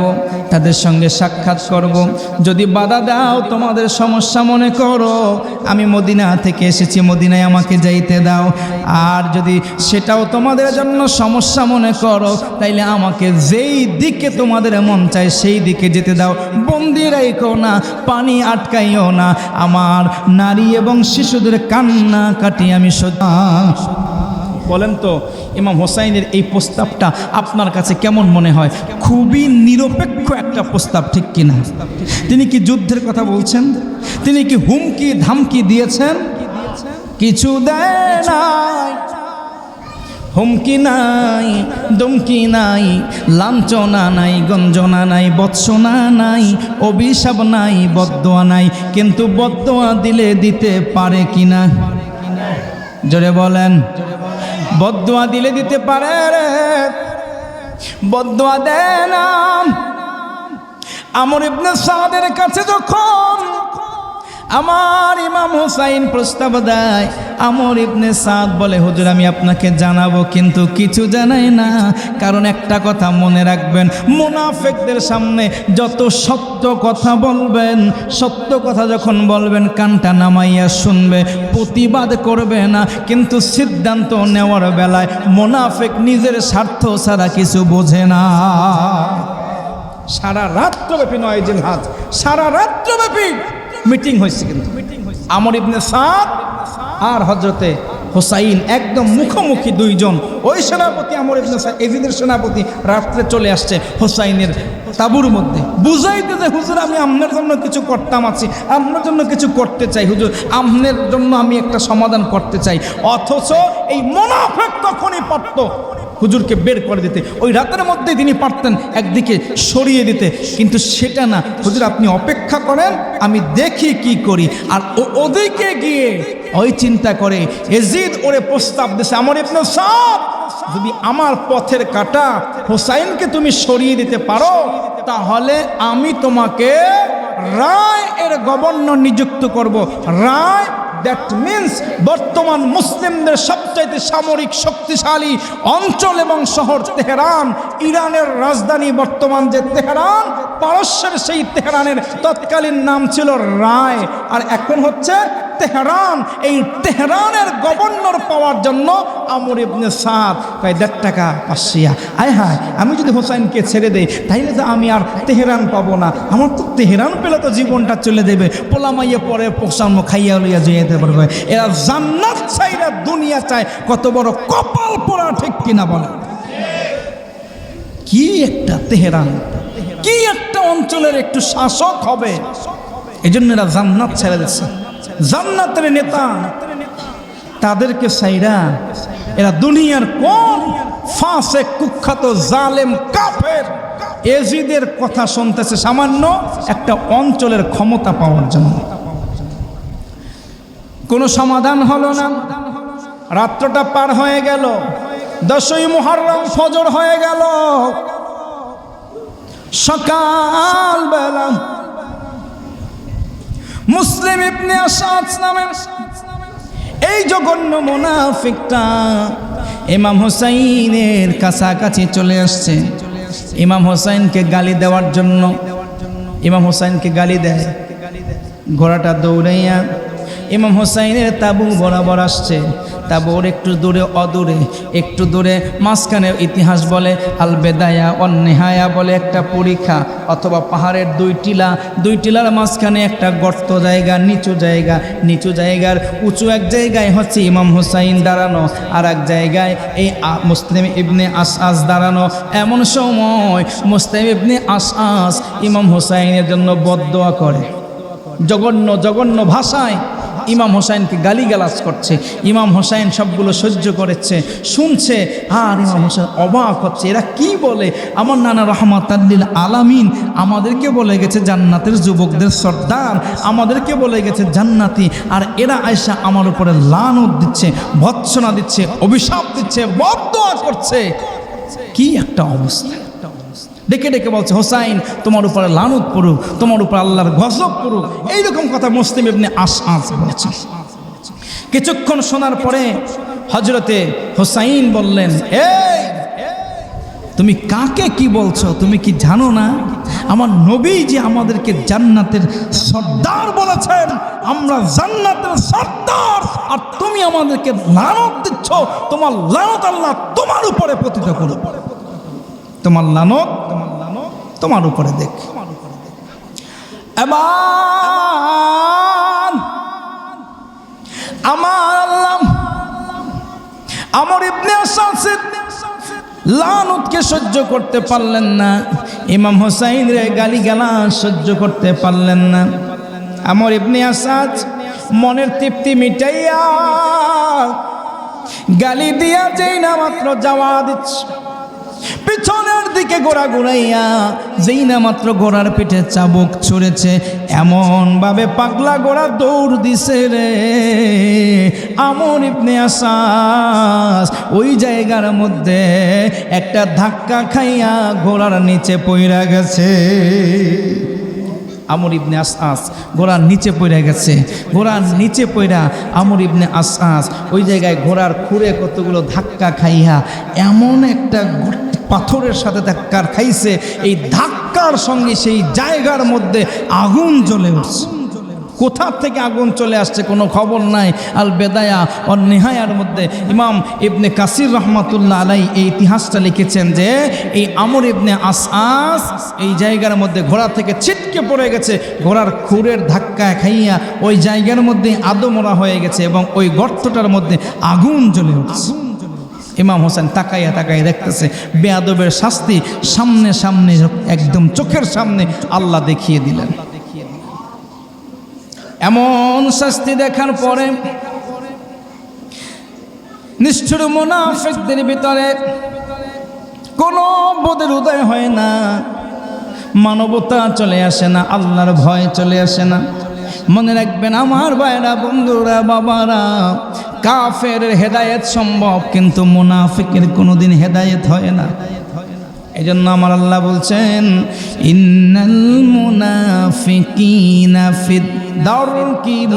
তাদের সঙ্গে সাক্ষাৎ করব। যদি বাধা দাও, তোমাদের সমস্যা মনে করো, আমি মদিনা থেকে এসেছি, মদিনায় আমাকে যাইতে দাও। আর যদি সেটাও তোমাদের জন্য সমস্যা মনে করো, তাইলে আমাকে যেই দিকে তোমাদের মন চায় সেই দিকে যেতে দাও। বন্দি রাইখো না, পানি আটকাইও না, আমার নারী এবং শিশুদের কান্না কাটি আমি সহ্য। বলেন তো ইমাম হোসাইনের এই প্রস্তাবটা আপনার কাছে কেমন মনে হয়? খুবই নিরপেক্ষ একটা প্রস্তাব, ঠিক কিনা? তিনি কি যুদ্ধের কথা বলছেন? তিনি কি হুমকি ধামকি দিয়েছেন? কিছু দেয় নাই, হুমকি নাই, দমকি নাই, লাঞ্ছনা নাই, গঞ্জনা নাই, বৎসনা নাই, অভিশাপ নাই, বদদোয়া নাই। কিন্তু বদদোয়া দিলে দিতে পারে কিনা? জোরে বলেন। বদদোয়া দিলে দিতে পারে রে, বদদোয়া দেয় না। আমর ইবনে সাদের কাছে যখন আমার ইমাম হোসাইন প্রস্তাব দেয়, আমর ইবনে সাদ বলে, হুজুর আমি আপনাকে জানাবো, কিন্তু কিছু জানাই না। কারণ একটা কথা মনে রাখবেন, মুনাফিকদের সামনে যত সত্য কথা বলবেন, সত্য কথা যখন বলবেন কানটা নামাইয়া শুনবে, প্রতিবাদ করবে না। কিন্তু সিদ্ধান্ত নেওয়ার বেলায় মুনাফিক নিজের স্বার্থ ছাড়া কিছু বোঝে না। সারা রাত্রব্যাপী 9 জিলহজ, সারা রাত্রব্যাপী মিটিং হয়েছে। কিন্তু আমর ইবনে সাদ আর হযরতে হোসাইন একদম মুখোমুখি, দুইজন। ওই সেনাপতি আমর ইবনে সাদ, এজিদের সেনাপতি, রাত্রে চলে আসছে হোসাইনের তাবুর মধ্যে, বুঝাইতে যে হুজুর আমি আপনার জন্য কিছু করতাম আছি, আপনার জন্য কিছু করতে চাই হুজুর, আপনার জন্য আমি একটা সমাধান করতে চাই। অথচ এই মুনাফিক তখনই পারত হুজুরকে বের করে দিতে, ওই রাতের মধ্যে তিনি পারতেন একদিকে সরিয়ে দিতে, কিন্তু সেটা না। হুজুর আপনি অপেক্ষা করেন, আমি দেখি কি করি। আর ওদিকে গিয়ে ওই চিন্তা করে এজিদ ওরে প্রস্তাব দিছে, আমর ইবনে সাদ যদি আমার পথের কাটা হোসাইনকে তুমি সরিয়ে দিতে পারো, তাহলে আমি তোমাকে রায় এর গভর্নর নিযুক্ত করব। রায় দ্যাট মিন্স বর্তমান মুসলিমদের সবচাইতে সামরিক শক্তিশালী অঞ্চল এবং শহর তেহরান, ইরানের রাজধানী বর্তমান যে তেহরান, পারস্যের সেই তেহরানের তৎকালীন নাম ছিল রায়, আর এখন হচ্ছে তেহরান। এই তেহরানের গভর্নর পাওয়ার জন্য আমর ইবনে সাদ কয় 1.5 টাকা পাশিয়া, আয় হায় আমি যদি হোসাইনকে ছেড়ে দেই তাইলে তো আমি আর তেহরান পাবো না, আমার তো তেহরান পেলে তো জীবনটা চলে দেবে, পোলামাইয়ে পরে পোষাম খাইয়া লইয়া যেতে পারবে। এরা জান্নাত চাই না দুনিয়া চায়, কত বড় কপাল পোড়া, ঠিক কিনা বলে? কি একটা তেহরান, কি একটা অঞ্চলের একটু শাসক হবে, এই জন্য এরা জান্নাত ছেড়ে দিচ্ছে। জান্নাতের নেতা তাদেরকে সাইরা এরা দুনিয়ার কোন ফাসেক কুখ্যাত জালেম কাফের এজিদের কথা শুনতেছে সামান্য একটা অঞ্চলের ক্ষমতা পাওয়ার জন্য। কোনো সমাধান হলো না। রাত্রটা পার হয়ে গেল, 10ই মুহররম ফজর হয়ে গেল। সকাল বেলা মুসলিম ইবনে আসাদ নামের এই জঘন্য মুনাফিকটা ইমাম হোসাইনের কাছাকাছি চলে আসছে ইমাম হোসাইনকে গালি দেওয়ার জন্য। ইমাম হোসাইনকে গালি দেয়, ঘোড়াটা দৌড়াইয়া ইমাম হোসাইনের তাবু বরাবর আসছে। তাবুর একটু দূরে অদূরে, একটু দূরে মাঝখানে ইতিহাস বলে আল বেদায়া অন নেহায়া বলে একটা পরীক্ষা, অথবা পাহাড়ের দুই টিলার মাঝখানে একটা গর্ত জায়গা, নিচু জায়গা, নিচু জায়গার উঁচু এক জায়গায় হচ্ছে ইমাম হোসাইন দাঁড়ানো, আর এক জায়গায় এই মুসলিম ইবনে আশআস দাঁড়ানো। এমন সময় মুসলিম ইবনে আশআস ইমাম হোসাইনের জন্য বদদোয়া করে, জঘন্য জঘন্য ভাষায় ইমাম হোসাইনকে গালিগালাজ করছে। ইমাম হোসাইন সবগুলো সহ্য করেছে, শুনছে, আর ইমাম হোসাইন অবাক হচ্ছে, এরা কি বলে? আমার নানা রহমাতাল লিল আলামিন আমাদেরকে বলে গেছে জান্নাতের যুবকদের সর্দার, আমাদেরকে বলে গেছে জান্নাতি, আর এরা আয়সা আমার উপরে লানত দিচ্ছে, ভৎসনা দিচ্ছে, অভিশাপ দিচ্ছে, বদদোয়া করছে। কি একটা অবস্থা! ডেকে ডেকে বলছে হোসাইন তোমার উপরে লানত পড়ুক, তোমার উপর আল্লাহর গজব পড়ুক, এইরকম কথা মুসলিম ইবনে আশআস বলছে। কিছুক্ষণ শোনার পরে হযরতে হোসাইন বললেন, এই তুমি কাকে কি বলছো? তুমি কি জানো না আমার নবী যে আমাদেরকে জান্নাতের সর্দার বলেছেন? আমরা জান্নাতের সর্দার, আর তুমি আমাদেরকে লানত দিচ্ছ। তোমার লানত আল্লাহ তোমার উপরে পতিত করুক, তোমার লানত তোমার উপরে দেখ। এবার আমার আল্লাহ আমর ইবনে আশআসের লানতকে সহ্য করতে পারলেন না, ইমাম হোসাইনের গালিগালাজ সহ্য করতে পারলেন না। আমর ইবনে আশআস মনের তৃপ্তি মিটাইয়া গালি দিয়া যেই না মাত্র যাওয়া দিচ্ছে, পিছনের দিকে ঘোড়া ঘুরাইয়া যেই না মাত্র ঘোড়ার পিঠে চাবুক ছুঁড়েছে, এমন ভাবে পাগলা ঘোড়া দৌড় দিছে রে, আমর ইবনে আশআস ওই জায়গার মধ্যে একটা ধাক্কা খাইয়া ঘোড়ার নিচে পইড়া গেছে। আমর ইবনে আশআস ঘোড়ার নিচে পড়ে গেছে। ঘোড়ার নিচে পড়া আমর ইবনে আশআস ওই জায়গায় ঘোড়ার খুঁড়ে কতগুলো ধাক্কা খাইয়া এমন একটা পাথরের সাথে ধাক্কা খাইছে, এই ধাক্কার সঙ্গে সেই জায়গার মধ্যে আগুন জ্বলে উঠছে। কোথা থেকে আগুন চলে আসছে কোনো খবর নাই। আল বেদায়া ও নেহায়ার মধ্যে ইমাম ইবনে কাসির রহমাতুল্লাহ আলাই এই ইতিহাসটা লিখেছেন যে এই আমর ইবনে আশআস এই জায়গার মধ্যে ঘোড়া থেকে ছিটকে পড়ে গেছে, ঘোড়ার খুরের ধাক্কা খাইয়া ওই জায়গার মধ্যে আদমরা হয়ে গেছে এবং ওই গর্তটার মধ্যে আগুন জ্বলে উঠছে। ইমাম হোসেন তাকাইয়া তাকাইয়া দেখতেছে বেয়াদবের শাস্তি সামনে সামনে একদম চোখের সামনে আল্লাহ দেখিয়ে দিলেন। এমন শাস্তি দেখার পরে নিষ্ঠুর মুনাফিকদের ভিতরে কোনো বোধের উদয় হয় না, মানবতা চলে আসে না, আল্লাহর ভয় চলে আসে না। মনে রাখবেন আমার ভাইরা, বন্ধুরা, বাবারা, কাফের হেদায়েত সম্ভব কিন্তু মুনাফিকের কোনোদিন হেদায়েত হয় না। এই জন্য আমার আল্লাহ বলছেন ইন্নাল মুনাফিকিনা ফিদ দারকিল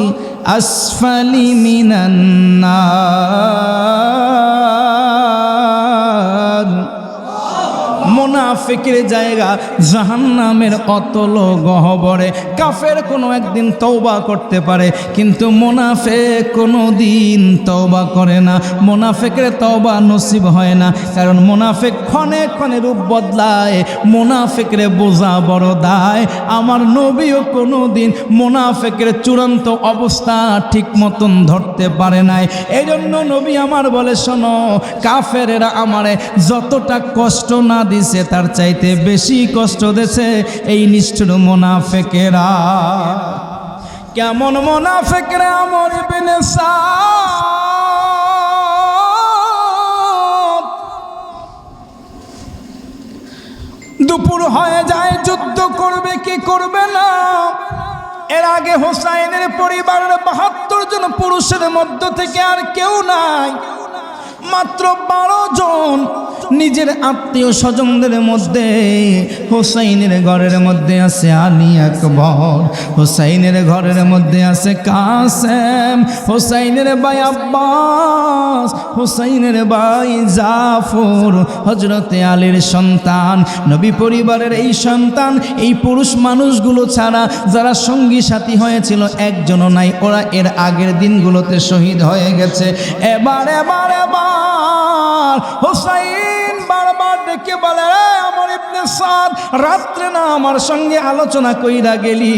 আসফালি মিনান নার। মুনাফিকের জায়গা জাহান্নামের অতল গহ্বরে। কাফের কোনো একদিন তওবা করতে পারে, কিন্তু মুনাফিক কোনো দিন তওবা করে না। মুনাফিকের তওবা নসিব হয় না, কারণ মুনাফিক ক্ষণে ক্ষণে রূপ বদলায়। মুনাফিকের বোঝা বড় দায়। আমার নবীও কোনো দিন মুনাফিকের চূড়ান্ত অবস্থা ঠিক মতন ধরতে পারে নাই। এই জন্য নবী আমার বলে, শোনো, কাফেরেরা আমারে যতটা কষ্ট না দিছে তার চাইতে বেশি কষ্ট দিছে এই নিষ্ঠুর মুনাফিকেরা। কেমন মুনাফিকরা? আমর ইবনে সাদ দুপুর হয়ে যায়, যুদ্ধ করবে কি করবে না। এর আগে হোসাইনের পরিবারের ৭২ জন পুরুষের মধ্য থেকে আর কেউ নাই, মাত্র 12 জন। নিজের আত্মীয় স্বজনদের মধ্যে হোসাইনের ঘরের মধ্যে আছে আলী আকবর, হোসাইনের ঘরের মধ্যে আছে কাসেম, হোসাইনের ভাই আব্বাস, হোসাইনের ভাই জাফর, হযরতে আলীর সন্তান, নবী পরিবারের এই সন্তান। এই পুরুষ মানুষগুলো ছাড়া যারা সঙ্গী সাথী হয়েছিল একজনও নাই। ওরা এর আগের দিনগুলোতে শহীদ হয়ে গেছে। এবার হোসাইন বারবার ডেকে বলে, আমর ইবনে সাদ, রাত্রে না আমার সঙ্গে আলোচনা কইরা গেলি,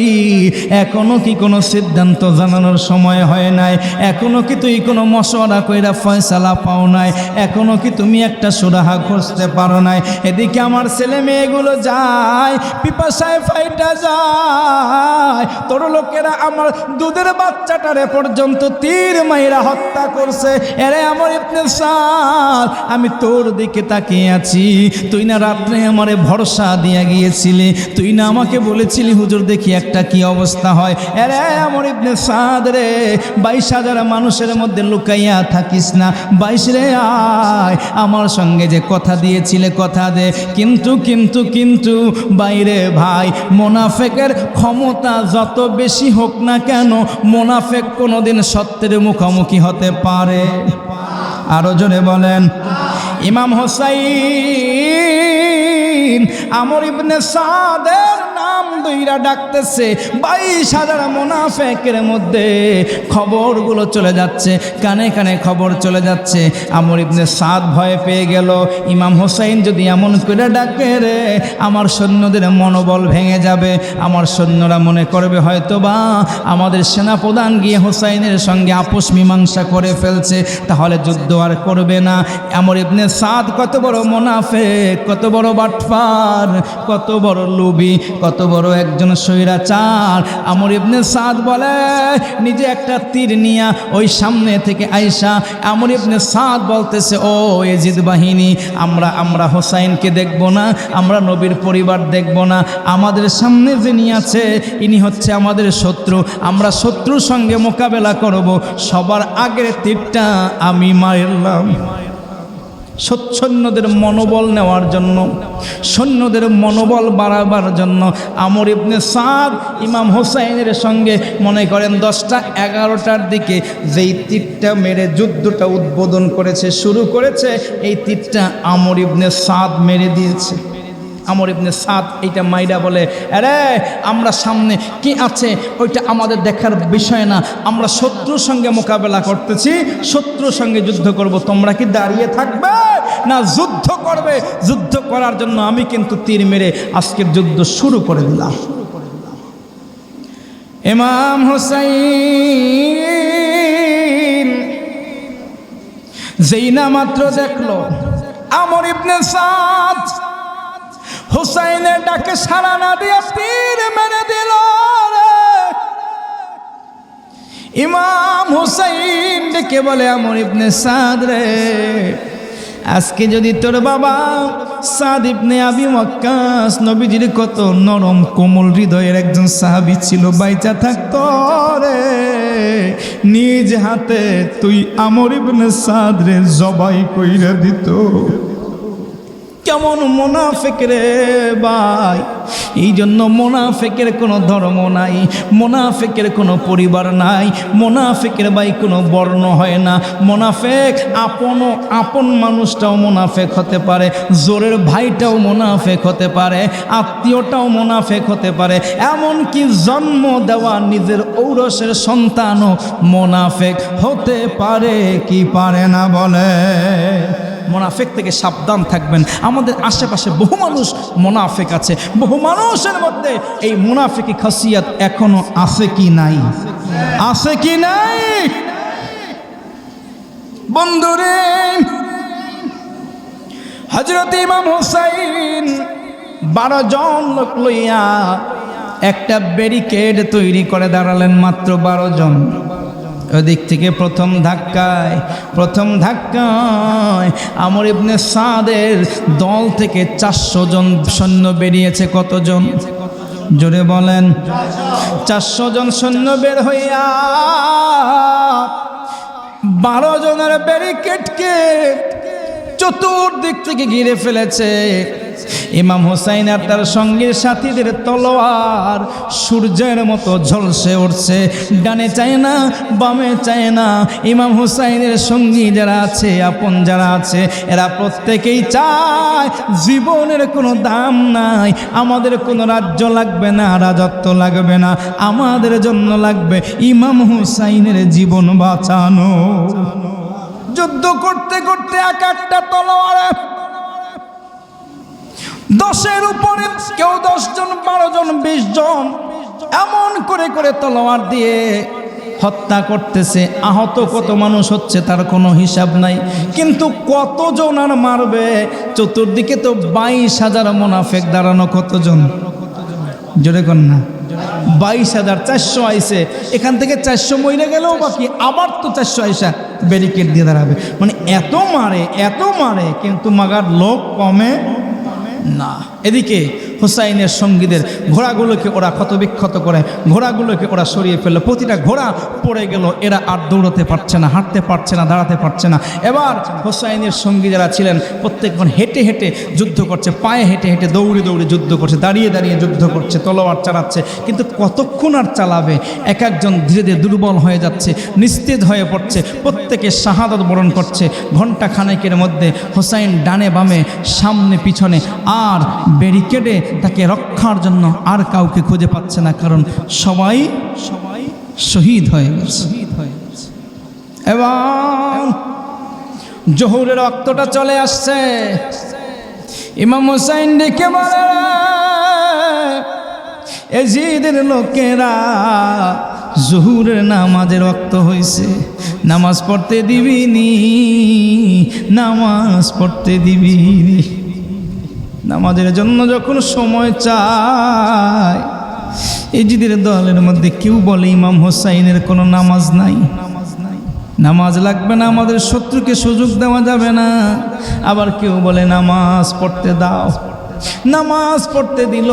এখনো কি কোনো সিদ্ধান্ত জানানোর সময় হয় নাই? এখনো কি তুই কোনো মশওয়ারা কইরা ফয়সালা পাও নাই? এখনো কি তুমি একটা সুরাহা খুঁজতে পারো নাই? এদিকে আমার ছেলে মেয়েগুলো যায়, পিপাসায় ফাইটা যায়, তোর লোকেরা আমার দুধের বাচ্চাটারে পর্যন্ত তীর মাইরা হত্যা করছে। এরে আমর ইবনে সাদ, আমি তোর দিকে তাকিয়ে আছি। তুই না রাত্রে আমারে ভরসা দিয়া গিয়েছিলি, তুই না আমাকে বলেছিলি হুজুর দেখি একটা কি অবস্থা হয়। এরে আমর ইবনে সাদ রে, 22,000 মানুষের মধ্যে লুকাইয়া থাকিস না, 22 রে আয়, আমার সঙ্গে যে কথা দিয়েছিলে কথা দে। কিন্তু বাইরে ভাই, মুনাফিকের ক্ষমতা যত বেশি হোক না কেন, মুনাফিক কোনোদিন সত্যের মুখোমুখি হতে পারে? আরো জোরে বলেন। ইমাম হোসাইন আমর ইবনে সাদের নাম দইরা ডাকতেছে। 22,000 মুনাফিকের মধ্যে খবরগুলো চলে যাচ্ছে, কানে কানে খবর চলে যাচ্ছে। আমর ইবনে সাদ ভয় পেয়ে গেল, ইমাম হোসাইন যদি এমন করে ডাকে রে, আমার সৈন্যদের মনোবল ভেঙে যাবে। আমার সৈন্যরা মনে করবে হয়তোবা আমাদের সেনাপ্রধান গিয়ে হোসাইনের সঙ্গে আপোষ মীমাংসা করে ফেলছে, তাহলে যুদ্ধ আর করবে না। আমর ইবনে সাদ কত বড় মুনাফিক, কত বড় বাটপার, কত বড় লোভী, কত বড় একজন স্বৈরাচার। আমর ইবনে সাদ বলে, নিজে একটা তীর নিয়া ওই সামনে থেকে আইসা আমর ইবনে সাদ বলতেছে, ও এজিদ বাহিনী, আমরা হোসাইনকে দেখব না, আমরা নবীর পরিবার দেখব না, আমাদের সামনে যিনি আছে ইনি হচ্ছে আমাদের শত্রু, আমরা শত্রুর সঙ্গে মোকাবেলা করব। সবার আগের তীরটা আমি মারলাম। সৈন্যদের মনোবল নেওয়ার জন্য, সৈন্যদের মনোবল বাড়াবার জন্য আমর ইবনে সাদ ইমাম হোসাইনের সঙ্গে মনে করেন 10টা 11টার দিকে যেই তীরটা মেরে যুদ্ধটা উদ্বোধন করেছে, শুরু করেছে, এই তীরটা আমর ইবনে সাদ মেরে দিয়েছে। আমর ইবনে সাদ এইটা মাইরা বলে, আরে আমরা সামনে কি আছে ওইটা আমাদের দেখার বিষয় না, আমরা শত্রুর সঙ্গে মোকাবেলা করতেছি, শত্রুর সঙ্গে যুদ্ধ করব, তোমরা কি দাঁড়িয়ে থাকবে না যুদ্ধ করবে? যুদ্ধ করার জন্য আমি কিন্তু তীর মেরে আজকের যুদ্ধ শুরু করে দিলাম। ইমাম হোসাইন যেই না মাত্র দেখলো আমর ইবনে সাদ হুসাইনের ডাকে সাড়া না দিয়ে তীর মেরে দিল। ইমাম হুসাইন ডেকে বলে, আমর ইবনে সাদ রে, আজকে যদি তোর বাবা সাদ ইবনে আবি ওয়াক্কাস, নবীজির কত নরম কোমল হৃদয়ের একজন সাহাবী ছিল, বাইচা থাকতো রে, নিজ হাতে তুই আমর ইবনে সাদ রে জবাই কইরা দিত। কেমন মুনাফিক রে ভাই। এই জন্য মুনাফিকের কোনো ধর্ম নাই, মুনাফিকের কোনো পরিবার নাই, মুনাফিকের ভাই কোনো বর্ণ হয় না। মুনাফিক আপন মানুষটাও মুনাফিক হতে পারে, জোরের ভাইটাও মুনাফিক হতে পারে, আত্মীয়টাও মুনাফিক হতে পারে, এমনকি জন্ম দেওয়া নিজের ঔরসের সন্তানও মুনাফিক হতে পারে কি পারে না বলে। মুনাফিক থেকে সাবধান থাকবেন। আমাদের আশেপাশে বহু মানুষ মুনাফিক আছে, বহু মানুষের মধ্যে এই মুনাফিকি খাসিয়াত এখনো আছে কি নাই? আছে কি নাই? বন্ধুরে, হযরত ইমাম হুসাইন 12 জন লোক লইয়া একটা ব্যারিকেড তৈরি করে দাঁড়ালেন, মাত্র 12 জন। ওদিক থেকে প্রথম ধাক্কায় আমর ইবনে সাদের দল থেকে 400 জন সৈন্য বেরিয়েছে। কতজন? জোরে বলেন। 400 জন সৈন্য বের হইয়া 12 জনের ব্যারিকেডকে চতুর্দিক থেকে ঘিরে ফেলেছে। ইমাম হুসাইন আর তার সঙ্গীর সাথীদের তলোয়ার সূর্যের মতো ঝলসে উঠছে, ডানে চায় না বামে চায় না। ইমাম হুসাইনের সঙ্গী যারা আছে, আপন যারা আছে, এরা প্রত্যেকেই চায় জীবনের কোনো দাম নাই, আমাদের কোনো রাজ্য লাগবে না, রাজত্ব লাগবে না, আমাদের জন্য লাগবে ইমাম হুসাইনের জীবন বাঁচানো। যুদ্ধ করতে করতে এক একটা তলোয়ারে 10-এর উপরে, কেউ 10 জন, 12 জন, 20 জন, এমন করে করে তলোয়ার দিয়ে হত্যা করতেছে। আহত কত মানুষ হচ্ছে তার কোনো হিসাব নাই। কিন্তু কতজন আর মারবে? চতুর্দিকে তো 22,000 মুনাফিক দাঁড়ানো। কতজন? জোরে কর না। 22,000। 400 আইছে, এখান থেকে 400 মইরে গেলেও বাকি, আবার তো 400 আইসা ব্যারিকেড দিয়ে দাঁড়াবে। মানে এত মারে কিন্তু মাগার লোক কমে না। এদিকে হুসাইনের সঙ্গীদের ঘোড়াগুলোকে ওরা ক্ষতবিক্ষত করে, ঘোড়াগুলোকে ওরা সরিয়ে ফেললো। প্রতিটা ঘোড়া পড়ে গেল, এরা আর দৌড়াতে পারছে না, হাঁটতে পারছে না, দাঁড়াতে পারছে না। এবার হুসাইনের সঙ্গী যারা ছিলেন প্রত্যেকবার হেঁটে হেঁটে যুদ্ধ করছে, পায়ে হেঁটে হেঁটে দৌড়ে দৌড়ে যুদ্ধ করছে, দাঁড়িয়ে দাঁড়িয়ে যুদ্ধ করছে, তলোয়ার চালাচ্ছে। কিন্তু কতক্ষণ আর চালাবে? এক একজন ধীরে ধীরে দুর্বল হয়ে যাচ্ছে, নিস্তেজ হয়ে পড়ছে, প্রত্যেকে শাহাদাত বরণ করছে। ঘণ্টা খানেকের মধ্যে হুসাইন ডানে বামে সামনে পিছনে আর ব্যারিকেডে তাকে রক্ষার জন্য আর কাউকে খুঁজে পাচ্ছে না, কারণ সবাই শহীদ হয়ে গেছে। এবং জোহরের রক্তটা চলে আসছে। ইমাম হুসাইন ডেকে বলে, এজিদের লোকেরা, জোহরের নামাজের রক্ত হয়েছে, নামাজ পড়তে দিবিনি, নামাজ পড়তে দিবিনি। নামাজের জন্য যখন সময় চায়, এজিদের দলের মধ্যে কেউ বলে ইমাম হুসাইনের কোনো নামাজ নাই, নামাজ লাগবে না, আমাদের শত্রুকে সুযোগ দেওয়া যাবে না। আবার কেউ বলে নামাজ পড়তে দাও, নামাজ পড়তে দিল।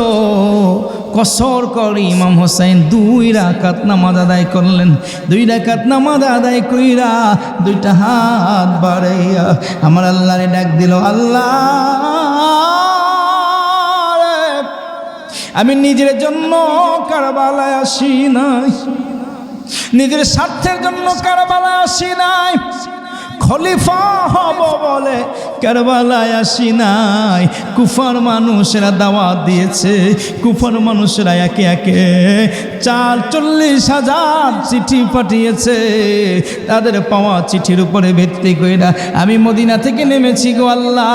কসর করে ইমাম হুসাইন 2 রাকাত নামাজ আদায় করলেন। 2 রাকাত নামাজ আদায় কইরা 2টা হাত বাড়াইয়া আমার আল্লাহরে ডাক দিল, আল্লাহ, আমি নিজের জন্য কারবালায় আসি নাই, নিজের স্বার্থের জন্য কারবালায় আসি নাই, খলিফা হব বলে কারবালায় আসি নাই। কুফার মানুষেরা দাওয়াত দিয়েছে, কুফার মানুষেরা একে একে 40,000 চিঠি পাঠিয়েছে। তাদের পাওয়া চিঠির উপরে ভিত্তি কইরা আমি মদিনা থেকে নেমেছি গো আল্লাহ।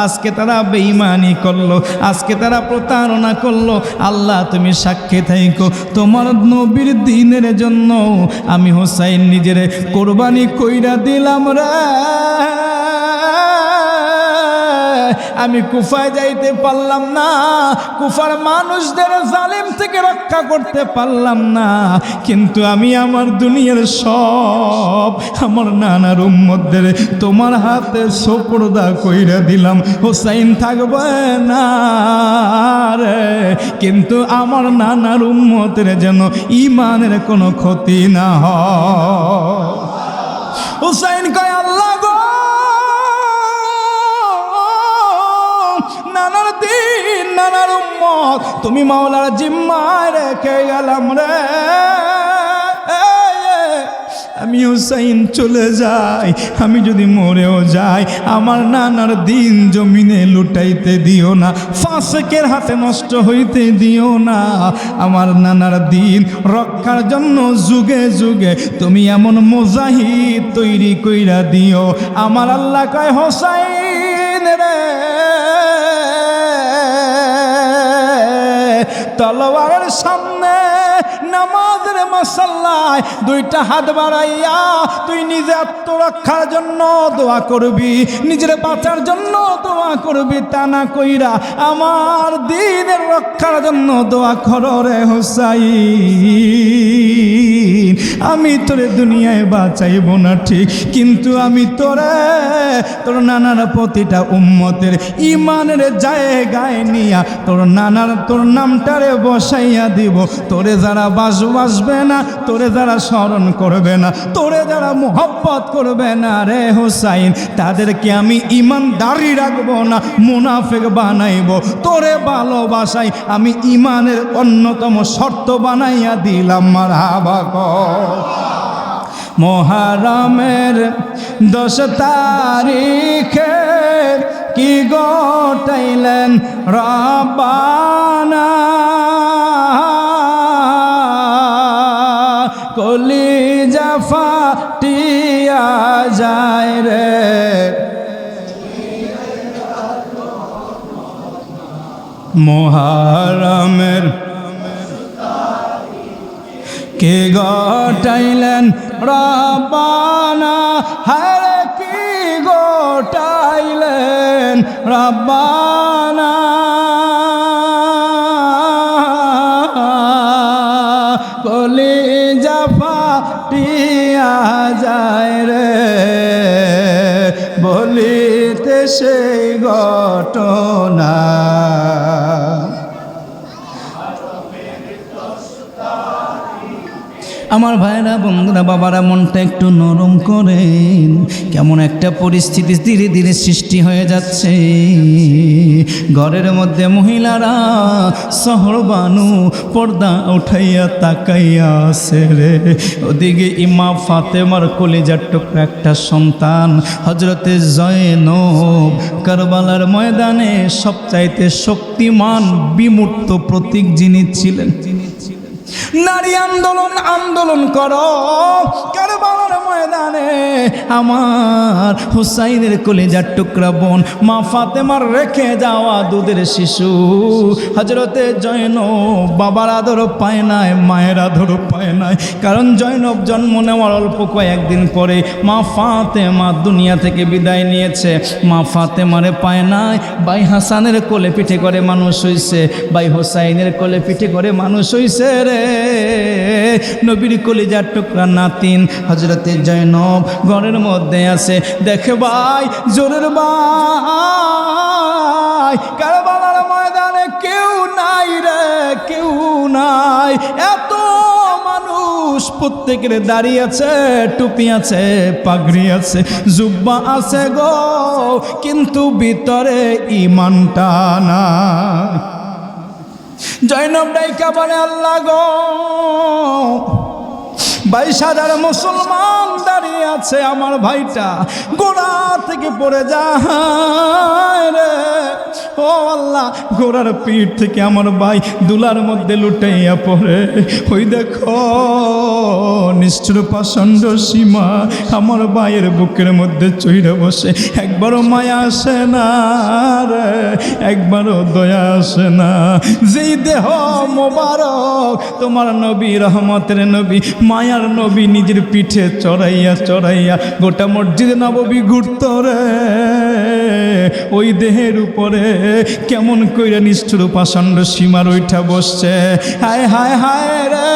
আজকে তারা বেঈমানি করলো, আজকে তারা প্রতারণা করলো। আল্লাহ তুমি সাক্ষী থাইকো, তোমার নবীর দ্বীনের জন্য আমি হুসাইন নিজের কোরবানি কইরা দিলাম রে। আমি কুফায় যাইতে পারলাম না, কুফার মানুষদের জালিম থেকে রক্ষা করতে পারলাম না, কিন্তু আমি আমার দুনিয়ার সব আমার নানার উম্মতদের তোমার হাতে সোপর্দা কইরা দিলাম। হুসাইন থাকবে না রে, কিন্তু আমার নানার উম্মতের যেন ঈমানের কোনো ক্ষতি না হয়। হুসাইন কয়, আল্লাহ গো, দিন নানার উম্মত তুমি মাওলার জিম্মায় রেখে গেলাম রে। আমি হুসাইন চলে যাই, আমি যদি মরেও যাই আমার নানার দিন জমিনে লুটাইতে দিও না, ফাসেকের হাতে নষ্ট হইতে দিও না। আমার নানার দিন রক্ষার জন্য যুগে যুগে তুমি এমন মুজাহিদ তৈরি কইরা দিও। আমার আল্লাহ কয় হোসাইন রে তলোয়ারের সামনে নামাজের মাসাল্লায় দুইটা হাত বাড়াইয়া তুই নিজে আত্মরক্ষার জন্য দোয়া করবি, নিজের বাঁচার জন্য দোয়া করবি, তা না কইরা আমার দ্বীনের রক্ষার জন্য দোয়া করো রে হোসাইন। আমি তোরে দুনিয়ায় বাঁচাইব না ঠিক, কিন্তু আমি তোর নানার প্রতিটা উম্মতের ইমানের জায়গায় নিয়া তোর নামটারে বসাইয়া দিব। তোরে যারা বাসবে না, তোরে যারা স্মরণ করবে না, তোরে যারা মোহব্বত করবে না রে হোসাইন, তাদেরকে আমি ইমানদারি রাখবো না, মুনাফিক বানাইব। তোরে ভালোবাসাই আমি ইমানের অন্যতম শর্ত বানাইয়া দিলাম। মারহাবা কর। মুহররমের 10 তারিখে কি গোটাইলেন রব্বানা, কলিজা ফাটিয়া যায় রে। মুহররমের কে গোটাইলেন রব্বানা, হায় কি গোটাইলেন রব্বানা, কলিজা ফাটিয়া যায় রে বলিতে সেই ঘটনা। আমার ভাইরা বন্ধুরা বাবারা মনটা একটু নরম করেন, কেমন একটা পরিস্থিতি ধীরে ধীরে সৃষ্টি হয়ে যাচ্ছে। ঘরের মধ্যে মহিলারা সহরবানু পর্দা উঠাইয়া তাকাইয়া আছে রে। ওদিকে ইমা ফাতেমার কলিজার টুকরা একটা সন্তান হযরতে জয়নব কারবালার ময়দানে সবচাইতে শক্তিমান বিমূর্ত প্রতীক যিনি ছিলেন। নারী আন্দোলন করো কারবালার ময়দানে। আমার হুসাইনের কলিজার টুকরা বোন মা ফাতেমার রেখে যাওয়া দুধের শিশু হযরতে জয়নব বাবার আদর পায় নাই, মায়ের আদর পায় নাই। কারণ জয়নব জন্ম নেওয়ার অল্প কয়েকদিন পরে মা ফাতেমা দুনিয়া থেকে বিদায় নিয়েছে। মা ফাতেমারে পায় নাই। ভাই হাসানের কোলে পিঠে করে মানুষ হইছে, ভাই হোসাইনের কোলে পিঠে করে মানুষ হইছে রে। নবীর কলিজার টুকরা নাতিন হযরতে জয়নব ঘরের মধ্যে আছে। দেখে ভাই জোরের ভাই কারবালার ময়দানে কেউ নাই রে, কেউ নাই। এত মানুষ প্রত্যেকের দাড়ি আছে, টুপি আছে, পাগড়ি আছে, জুব্বা আছে গো, কিন্তু ভিতরে ঈমানটা না। জয়নব ডাইকা বলে আল্লাহ গো 22,000 মুসলমান দাঁড়িয়ে আছে, আমার ভাইটা গোড়া থেকে পড়ে যায় রে। ও আল্লাহ গোড়ার পিঠ থেকে আমার ভাই দুলার মধ্যে লুটাইয়া পড়ে। ওই দেখো নিষ্ঠুর পাষণ্ড সীমা আমার ভাইয়ের বুকের মধ্যে চইড়ে বসে। একবারও মায়া আসে না রে, একবারও দয়া আসে না। যেই দেহ মোবারক তোমার নবী রহমতের নবী মায়ার নবী নিজের পিঠে চড়াইয়া চড়াইয়া গোটা মসজিদে নববী ঘুরত রে, ওই দেহের উপরে কেমন কইরা নিষ্ঠুর পাষণ্ড সীমার ওইটা বসছে। হায় হায় হায় রে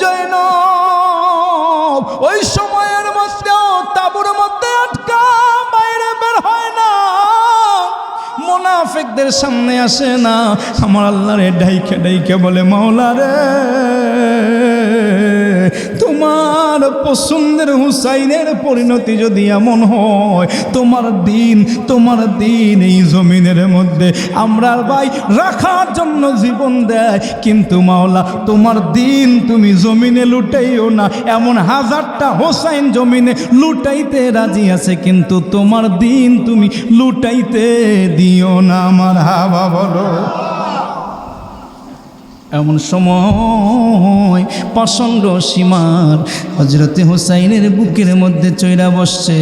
জয়নব ওই সময়ের মধ্যেও তাঁবুর মধ্যে আটকা বাইরে বের হয় না, মুনাফিকদের সামনে আসে না। আমার আল্লাহ রে ডাইকে ডাইকে বলে মাওলা রে তুমি তোমার পছন্দের হুসাইনের পরিণতি যদি এমন হয়, তোমার দিন এই জমিনের মধ্যে আমরা ভাই রাখার জন্য জীবন দেয়, কিন্তু মাওলা তোমার দিন তুমি জমিনে লুটাইও না। এমন হাজারটা হোসাইন জমিনে লুটাইতে রাজি আছে, কিন্তু তোমার দিন তুমি লুটাইতে দিও না। আমার হাবা বলো। এমন সময় পাষণ্ড সীমার হযরতে হুসাইনের বুকের মধ্যে চৈরা বসছে।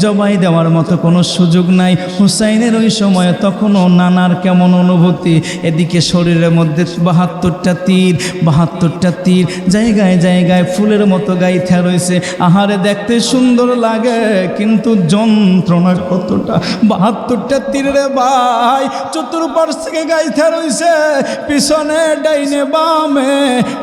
জবাই দেওয়ার মতো কোনো সুযোগ নাই হুসাইনের ওই সময়। তখনও নানার কেমন অনুভূতি, এদিকে শরীরের মধ্যে 72টা তীর জায়গায় জায়গায় ফুলের মতো গাইথা রয়েছে। আহারে দেখতে সুন্দর লাগে, কিন্তু যন্ত্রণা কতটা। 72টা তীর রে ভাই, চতুর্পার্শ্ব থেকে গাইথা রইছে, পিছনে ডাইনে বামে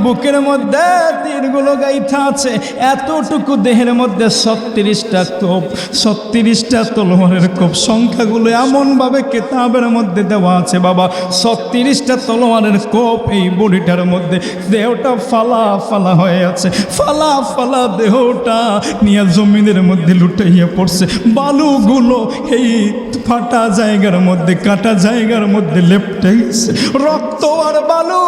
বুকের মধ্যে তীরগুলো গাইথা আছে। এতটুকু দেহের মধ্যে 36টা কোপ, 36টা তলোয়ারের কোপ। সংখ্যাগুলো এমনভাবে কেতাবের মধ্যে দেওয়া আছে বাবা, 36টা তলোয়ারের কোপ এই বডিটার মধ্যে। দেহটা ফালা ফালা হয়ে আছে, ফালা ফালা দেহটা নিয়ে জমিনের মধ্যে লুটাইয়া পড়ছে। বালুগুলো এই ফাটা জায়গার মধ্যে, কাটা জায়গার মধ্যে লেপটে গেছে। রক্ত আর বালু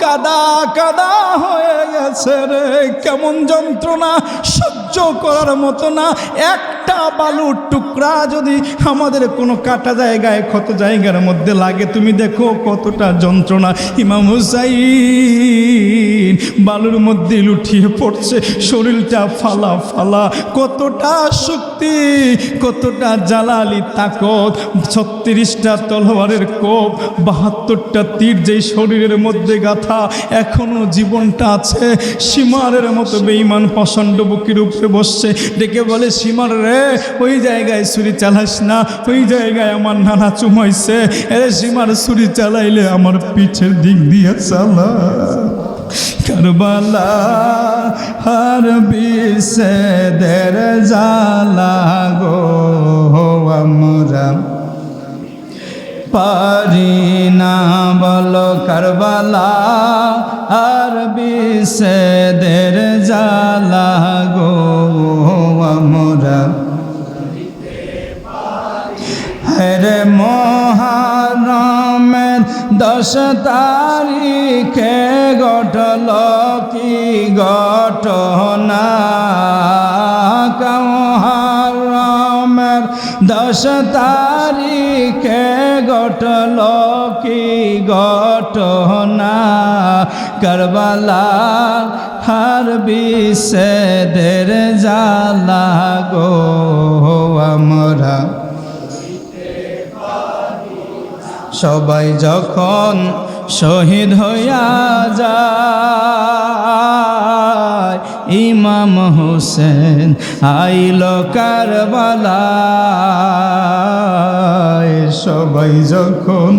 কাদা কাদা হয়ে গেছে রে। কেমন যন্ত্রণা, সহ্য করার মতো না। একটা বালুর টুকরা যদি আমাদের কোনো কাটা জায়গায়, ক্ষত জায়গার মধ্যে লাগে, তুমি দেখো কতটা যন্ত্রণা। ইমাম হুসাইন বালুর মধ্যে লুটিয়ে পড়ছে, শরীরটা ফালা ফালা। কতটা শক্তি, কতটা জালালি তাকত। 36টা তলোয়ারের কোপ, 72টা তীর যেই শরীরের মধ্যে গাথা, এখনো জীবনটা আছে। সীমারের মতো বেঈমান পাষণ্ড বুকের উপরে বসছে, ডেকে বলে সীমার রে, ওই জায়গায় ছুরি চালাস না, ওই জায়গায় আমার নানা চুমাইছে। এরে সীমার ছুরি চালাইলে আমার পিঠের দিক দিয়ে চালা। কারবালা হার বিষেদের জ্বালা গো আমরা পারি না বলো। কারবালা আর বিষেদের জ্বালা গো আমরা হেরে মহারমের 10 তারিখে ঘটল কি ঘটনা। মহারমের 10 তারিখে ঘটল কি ঘটনা। কারবালা হার বিষেদের জ্বালা গো আমরা সবাই যখন শহীদ হইয়া যায়, ইমাম হোসেন আইল কারবালায়। সবাই যখন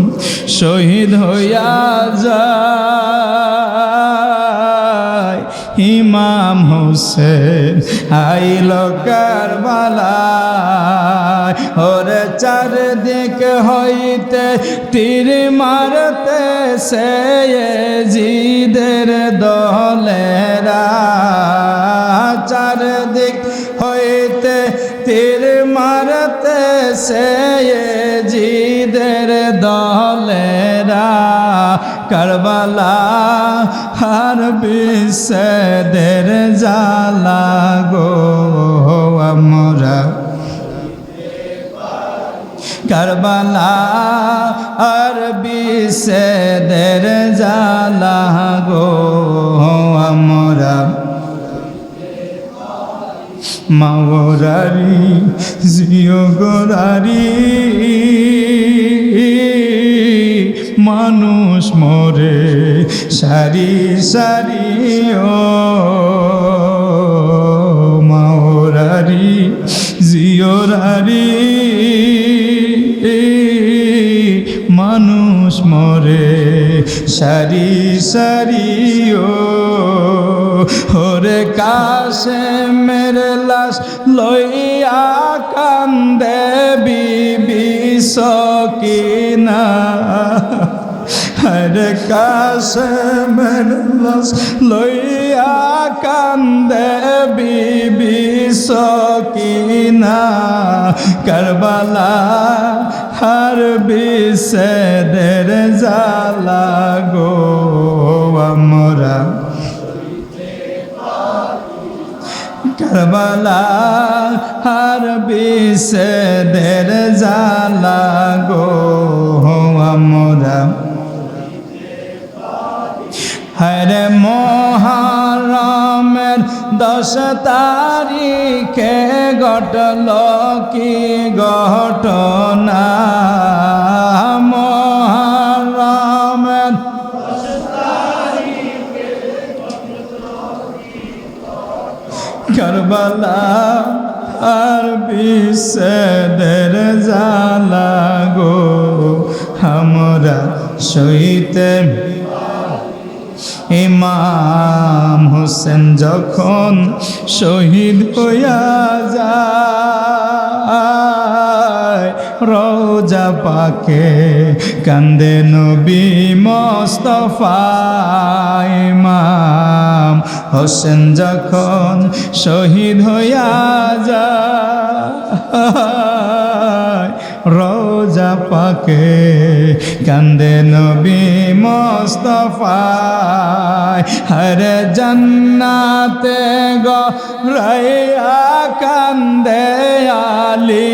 শহীদ হইয়া যায়, ইমাম হোসেন আইল কারবালায়। ওরে চারদিক হইতে তীর মারতে সে জিদের দলেরা। চারদিক হইতে তীর মারতে সে জিদের দলেরা। কারবালা হার বিষেদের জ্বালা গো আমরা কারবালা আর বিষেদের জ্বালা গো আমরা মাওরারি জিও গোরারি মানুষ মরে সারি সারি ও মাওরারি জিওরারি মানুষ মরে সারি সারি ও ওরে কাশেমের লাশ লইয়া কান্দে বিবি সকিনা হরে কাশেমের লাশ লইয়া কান্দে বিবি সকিনা কারবালা হার বিসেদের জালা গো আমরা কারবালা হার বিসেদের জালা গো আমরা হরে মহারমের 10 তারিখে ঘটল কি ঘটনা মহারমের 10 তারিখে কারবালা আর বিসেদের জালা গো আমরা সইতে ইমাম হোসেন যখন শহীদ হইয়া যায় রোজা পাকে কান্দে নবী মুস্তাফা ইমাম হোসেন যখন শহীদ হইয়া যায় রোজা পাকে কান্দে নবী মুস্তাফা হরে জান্নাতে গরাইয়া কান্দে আলী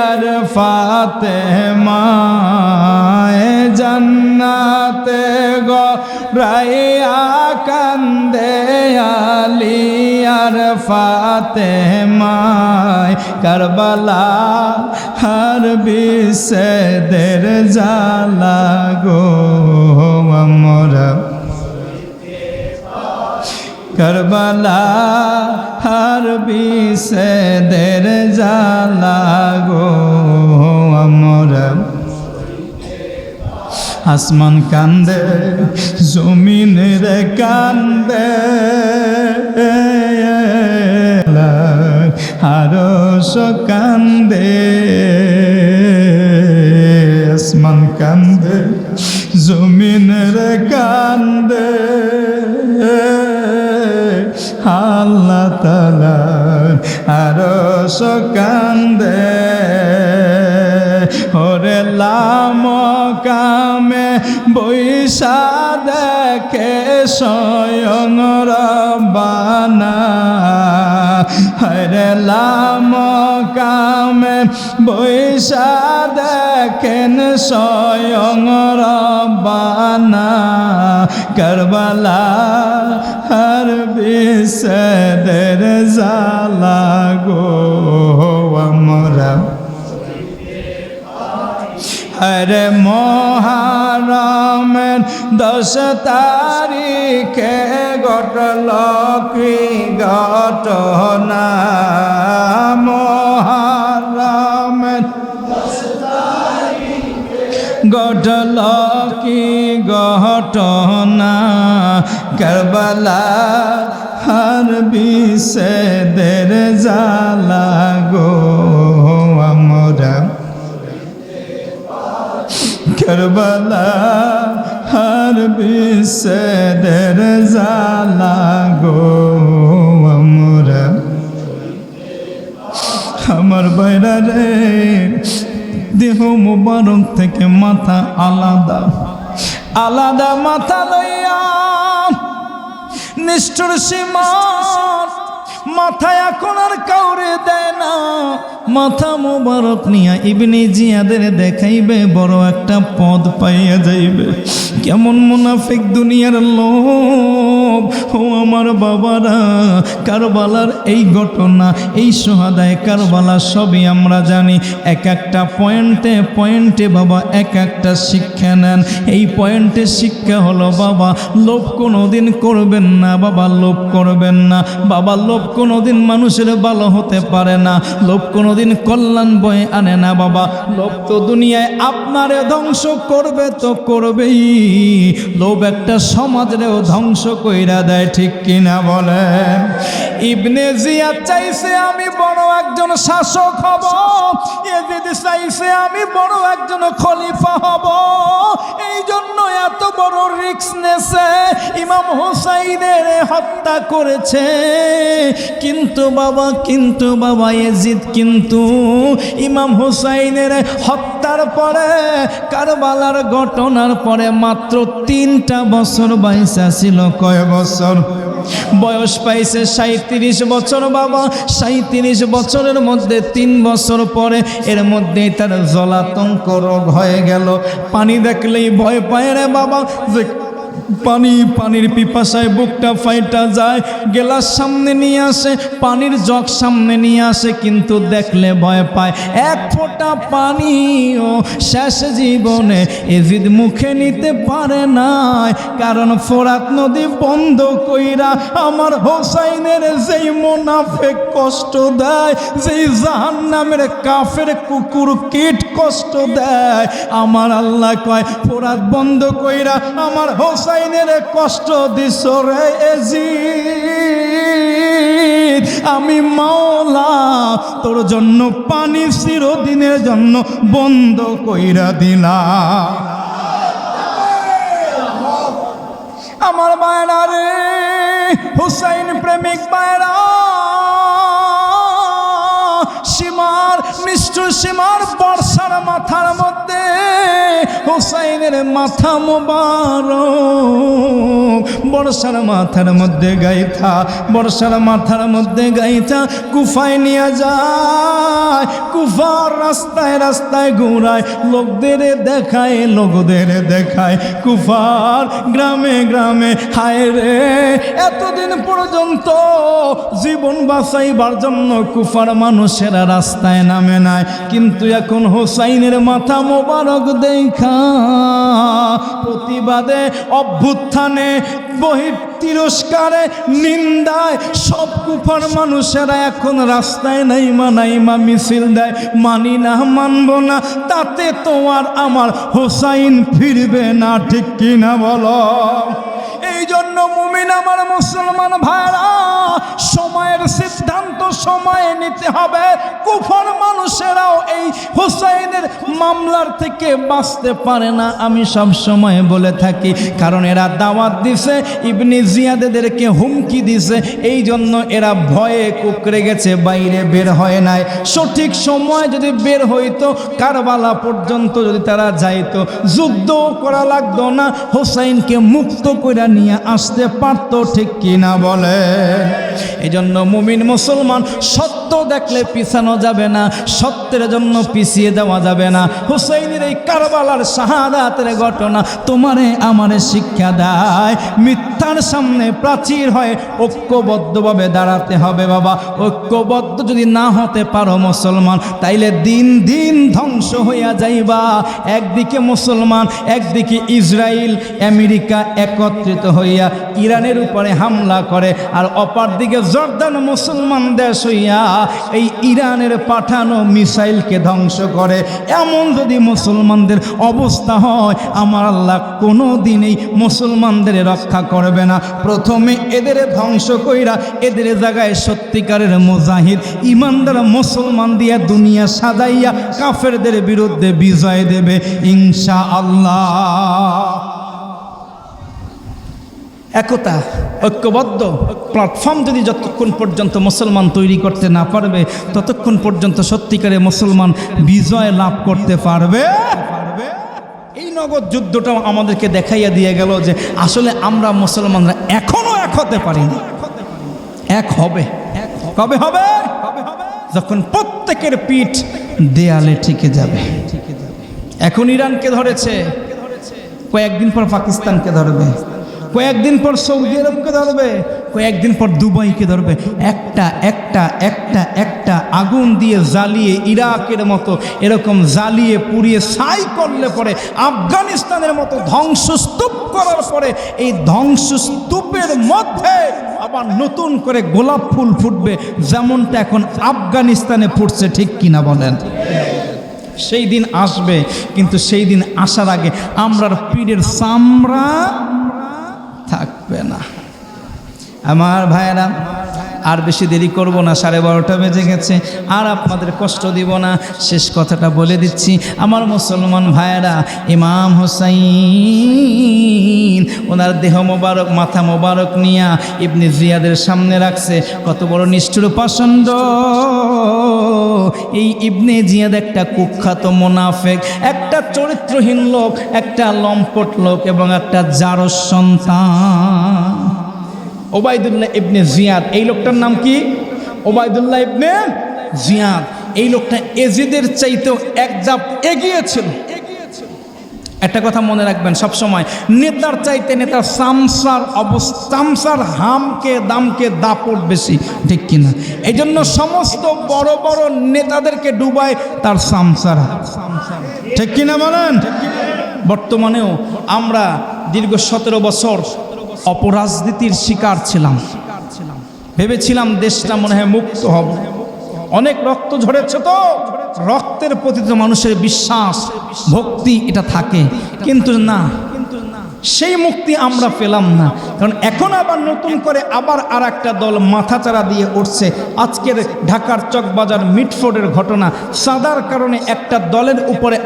আর ফাতেমা জান্নাতে গরাইয়া কান্দে আলী আর ফাতেমা কারবালা হার বিসেদের জালা গো আমরা কারবালা হার বিসেদের জালা গো আমরা আসমান কান্দে জমিনের কান্দে আরশ কান্দে আসমান কান্দে জমিনের কান্দে আল্লাহ তাআলা আরশ কান্দে ওরে লামকামে বৈশা দেখে স্বয়ং রব্বানা হরে লামকামে বৈশা দেখেন স্বয়ং রব্বানা কারবালা হর বিসেদের জালা গো আমরা হরে মহারমের 10 তারিখে ঘটল কি ঘটনা মহারমের 10 তারিখে ঘটল কি ঘটনা কারবালা হার বিসেদের জালা গো আমরা কারবালা হার বিসেদের জালা গো আমরা আমার বাইরা রে দেহ মুবারক থেকে মাথা আলাদা আলাদা মাথা লইয়া নিষ্ঠুর সীমার মাথায় এখন আর কাউরে দেয় না মাথা মুবারক নিয়া ইবনে জিয়াদের দেখাইবে বড় একটা পদ পাইয়া যাইবে কেমন মুনাফিক দুনিয়ার লোভ ও আমার বাবারা কারবালার এই ঘটনা এই শহাদায়ে কারবালা সবই আমরা জানি এক একটা পয়েন্টে পয়েন্টে বাবা এক একটা শিক্ষা নেন এই পয়েন্টে শিক্ষা হলো বাবা লোভ কোনোদিন করবেন না বাবা লোভ করবেন না বাবা লোভ কোনোদিন মানুষের ভালো হতে পারে না লোভ কোনোদিন কল্যাণ বয়ে আনে না বাবা লোভ তো দুনিয়ায় আপনারে ধ্বংস করবে তো করবেই লোভ একটা সমাজেও ধ্বংস কইরা দেয় ঠিক কিনা বলেন ইবনে জিয়াদ চাইছে আমি বড় একজন শাসক হব, ইয়াজিদ চাইছে আমি বড় একজন খলিফা হব। এই জন্য এত বড় রিস্ক নেছে ইমাম হুসাইনের হত্যা করেছে। কিন্তু বাবা ইয়াজিদ কিন্তু ইমাম হুসাইনের হত্যার পরে, কারবালার ঘটনার পরে মাত্র 3টা বছর বাইসা ছিল। কয় বছর? বয়স পাইছে 37 বছর বাবা। 37 বছরের মধ্যে 3 বছর পরে এর মধ্যেই তার জলাতঙ্ক রোগ হয়ে গেল। পানি দেখলেই ভয় পায় রে বাবা, যে পানির পিপাসায় বুকটা ফাইটা যায়। গেলাস সামনে নিয়ে আসে, পানির জগ সামনে নিয়ে আসে, কিন্তু দেখলে ভয় পায়। এক ফোঁটা পানিও শেষ জীবনে ইয়াজিদ মুখে নিতে পারে নাই, কারণ ফোরাত নদী বন্ধ কইরা আমার হোসাইনের যেই মুনাফিক কষ্ট দেয়, যেই জাহান্নামের কাফের কুকুর কীট কষ্ট দেয়, আমার আল্লাহ কয় ফোরাত বন্ধ কইরা আমার হোসাইনের কষ্ট দিছ রে ইয়াজিদ, আমি মাওলা তোর জন্য পানি চিরদিনের জন্য বন্ধ কইরা দিলাম। আমার মায়েরা রে, হুসাইন প্রেমিক মায়েরা, সীমার নিষ্ঠুর সীমার বর্ষার মাথার মধ্যে হুসাইনের মাথা মোবারক বর্ষার মাথার মধ্যে গাইথা, বর্ষার মাথার মধ্যে গাইথা কুফায় নিয়ে যায়। কুফার রাস্তায় রাস্তায় ঘুরায়, লোকদের দেখায়, কুফার গ্রামে গ্রামে। হায় রে, এতদিন পর্যন্ত জীবন বাঁচাইবার জন্য কুফার মানুষেরা রাস্তায় নামে নাই, কিন্তু এখন হোসাইনের মাথা মোবারক দেখা প্রতিবাদে, অভ্যুত্থানে, তিরস্কারে, নিন্দায় সব কুফার মানুষেরা এখন রাস্তায় নাইমা মিছিল দেয়। মানি না, মানব না, তাতে তোমার আমার হোসাইন ফিরবে না, ঠিক কিনা বলো? এই জন্য মুমিন আমার মুসলমান ভাইরা, সময়ের সিদ্ধান্ত সময়ে নিতে হবে। কুফার মানুষেরাও এই হুসাইনের মামলার থেকে বাঁচতে পারে না, আমি সব সময় বলে থাকি, কারণ এরা দাওয়াত দিছে, ইবনে জিয়াদেরকে হুমকি দিছে, এই জন্য এরা ভয়ে কুকড়ে গেছে, বাইরে বের হয় নাই। সঠিক সময় যদি বের হইতো, কারবালা পর্যন্ত যদি তারা যাইতো, যুদ্ধ করা লাগতো না, হুসাইনকে মুক্ত করে নিয়ে আসতে পারতো, ঠিক কিনা বলে? এই জন্য মুমিন মুসলমান সত্য দেখলে পিছানো যাবে না, সত্যের জন্য পিছিয়ে দেওয়া যাবে না। হুসাইনের এই কারবালার শাহাদাতের ঘটনা তোমারে আমারে শিক্ষা দেয়, মিথ্যার সামনে প্রাচীর হয় ঐক্যবদ্ধভাবে দাঁড়াতে হবে বাবা। ঐক্যবদ্ধ যদি না হতে পারো মুসলমান, তাইলে দিন দিন ধ্বংস হইয়া যাইবা। একদিকে মুসলমান, একদিকে ইসরায়েল আমেরিকা একত্রিত হইয়া ইরানের উপরে হামলা করে, আর অপর দিকে জর্দান মুসলমান দেশ হইয়া এই ইরানের পাঠানো মিসাইলকে ধ্বংস করে। এমন যদি মুসলমানদের অবস্থা হয়, আমার আল্লাহ কোনো দিনই মুসলমানদের রক্ষা করবে না। প্রথমে এদের ধ্বংস কইরা এদের জায়গায় সত্যিকারের মুজাহিদ ইমানদার মুসলমান দিয়া দুনিয়া সাজাইয়া কাফেরদের বিরুদ্ধে বিজয় দেবে ইনশাআল্লাহ। একতা, ঐক্যবদ্ধ প্ল্যাটফর্ম যদি যতক্ষণ পর্যন্ত মুসলমান তৈরি করতে না পারবে, ততক্ষণ পর্যন্ত সত্যিকারে মুসলমান বিজয় লাভ করতে পারবে। এই নগদ যুদ্ধটাও আমাদেরকে দেখাইয়া দিয়ে গেল যে আসলে আমরা মুসলমানরা এখনো এক হতে পারিনি। এক হবে, কবে হবে? যখন প্রত্যেকের পিঠ দেয়ালে ঠেকে যাবে। এখন ইরানকে ধরেছে, কয়েকদিন পর পাকিস্তানকে ধরবে, কয়েকদিন পর সৌদি আরবকে ধরবে, কয়েকদিন পর দুবাইকে ধরবে। একটা একটা একটা একটা আগুন দিয়ে জ্বালিয়ে ইরাকের মতো এরকম জ্বালিয়ে পুড়িয়ে ছাই করলে পরে, আফগানিস্তানের মতো ধ্বংসস্তূপ করার পরে, এই ধ্বংসস্তূপের মধ্যে আবার নতুন করে গোলাপ ফুল ফুটবে, যেমনটা এখন আফগানিস্তানে ফুটছে, ঠিক কিনা বলেন? সেই দিন আসবে, কিন্তু সেই দিন আসার আগে আমরার পিঠের চামড়া থাকবে না। আমার ভাইয়েরা, আর বেশি দেরি করব না, 12:30 বেজে গেছে, আর আপনাদের কষ্ট দিব না। শেষ কথাটা বলে দিচ্ছি, আমার মুসলমান ভাইয়েরা, ইমাম হোসাইন ওনার দেহ মোবারক, মাথা মোবারক নিয়া ইবনে জিয়াদের সামনে রাখছে। কত বড় নিষ্ঠুর পাষণ্ড এই ইবনে জিয়াদ! একটা কুখ্যাত মুনাফিক, একটা চরিত্রহীন লোক, একটা লম্পট লোক এবং একটা জারজ সন্তান। ওবায়দুল্লাহ ইবনে জিয়াদ, এই লোকটার নাম কি? ওবায়দুল্লাহ ইবনে জিয়াদ। এই লোকটা এজিদের চাইতেও এক ধাপ এগিয়ে ছিল। একটা কথা মনে রাখবেন সব সময়, নেতার চাইতে নেতার চামচার হামকে দামকে দাপট বেশি, ঠিক কিনা? এই জন্য সমস্ত বড় বড় নেতাদেরকে ডুবায় তার চামচারা, ঠিক কিনা বলেন? বর্তমানেও আমরা দীর্ঘ 17 বছর অপরাজনীতির শিকার ছিলাম। ভেবেছিলাম দেশটা মনে হয় মুক্ত হবে, অনেক রক্ত ঝরেছে, তো রক্তের প্রতি তো মানুষের বিশ্বাস ভক্তি এটা থাকে, কিন্তু না, সেই মুক্তি আমরা পেলাম না। কারণ এখন আবার নতুন করে আবার আর একটা দল মাথাচাড়া দিয়ে উঠছে। আজকের ঢাকার চকবাজার মিটফোর্ডের ঘটনা, সাদার কারণে একটা দলের উপরে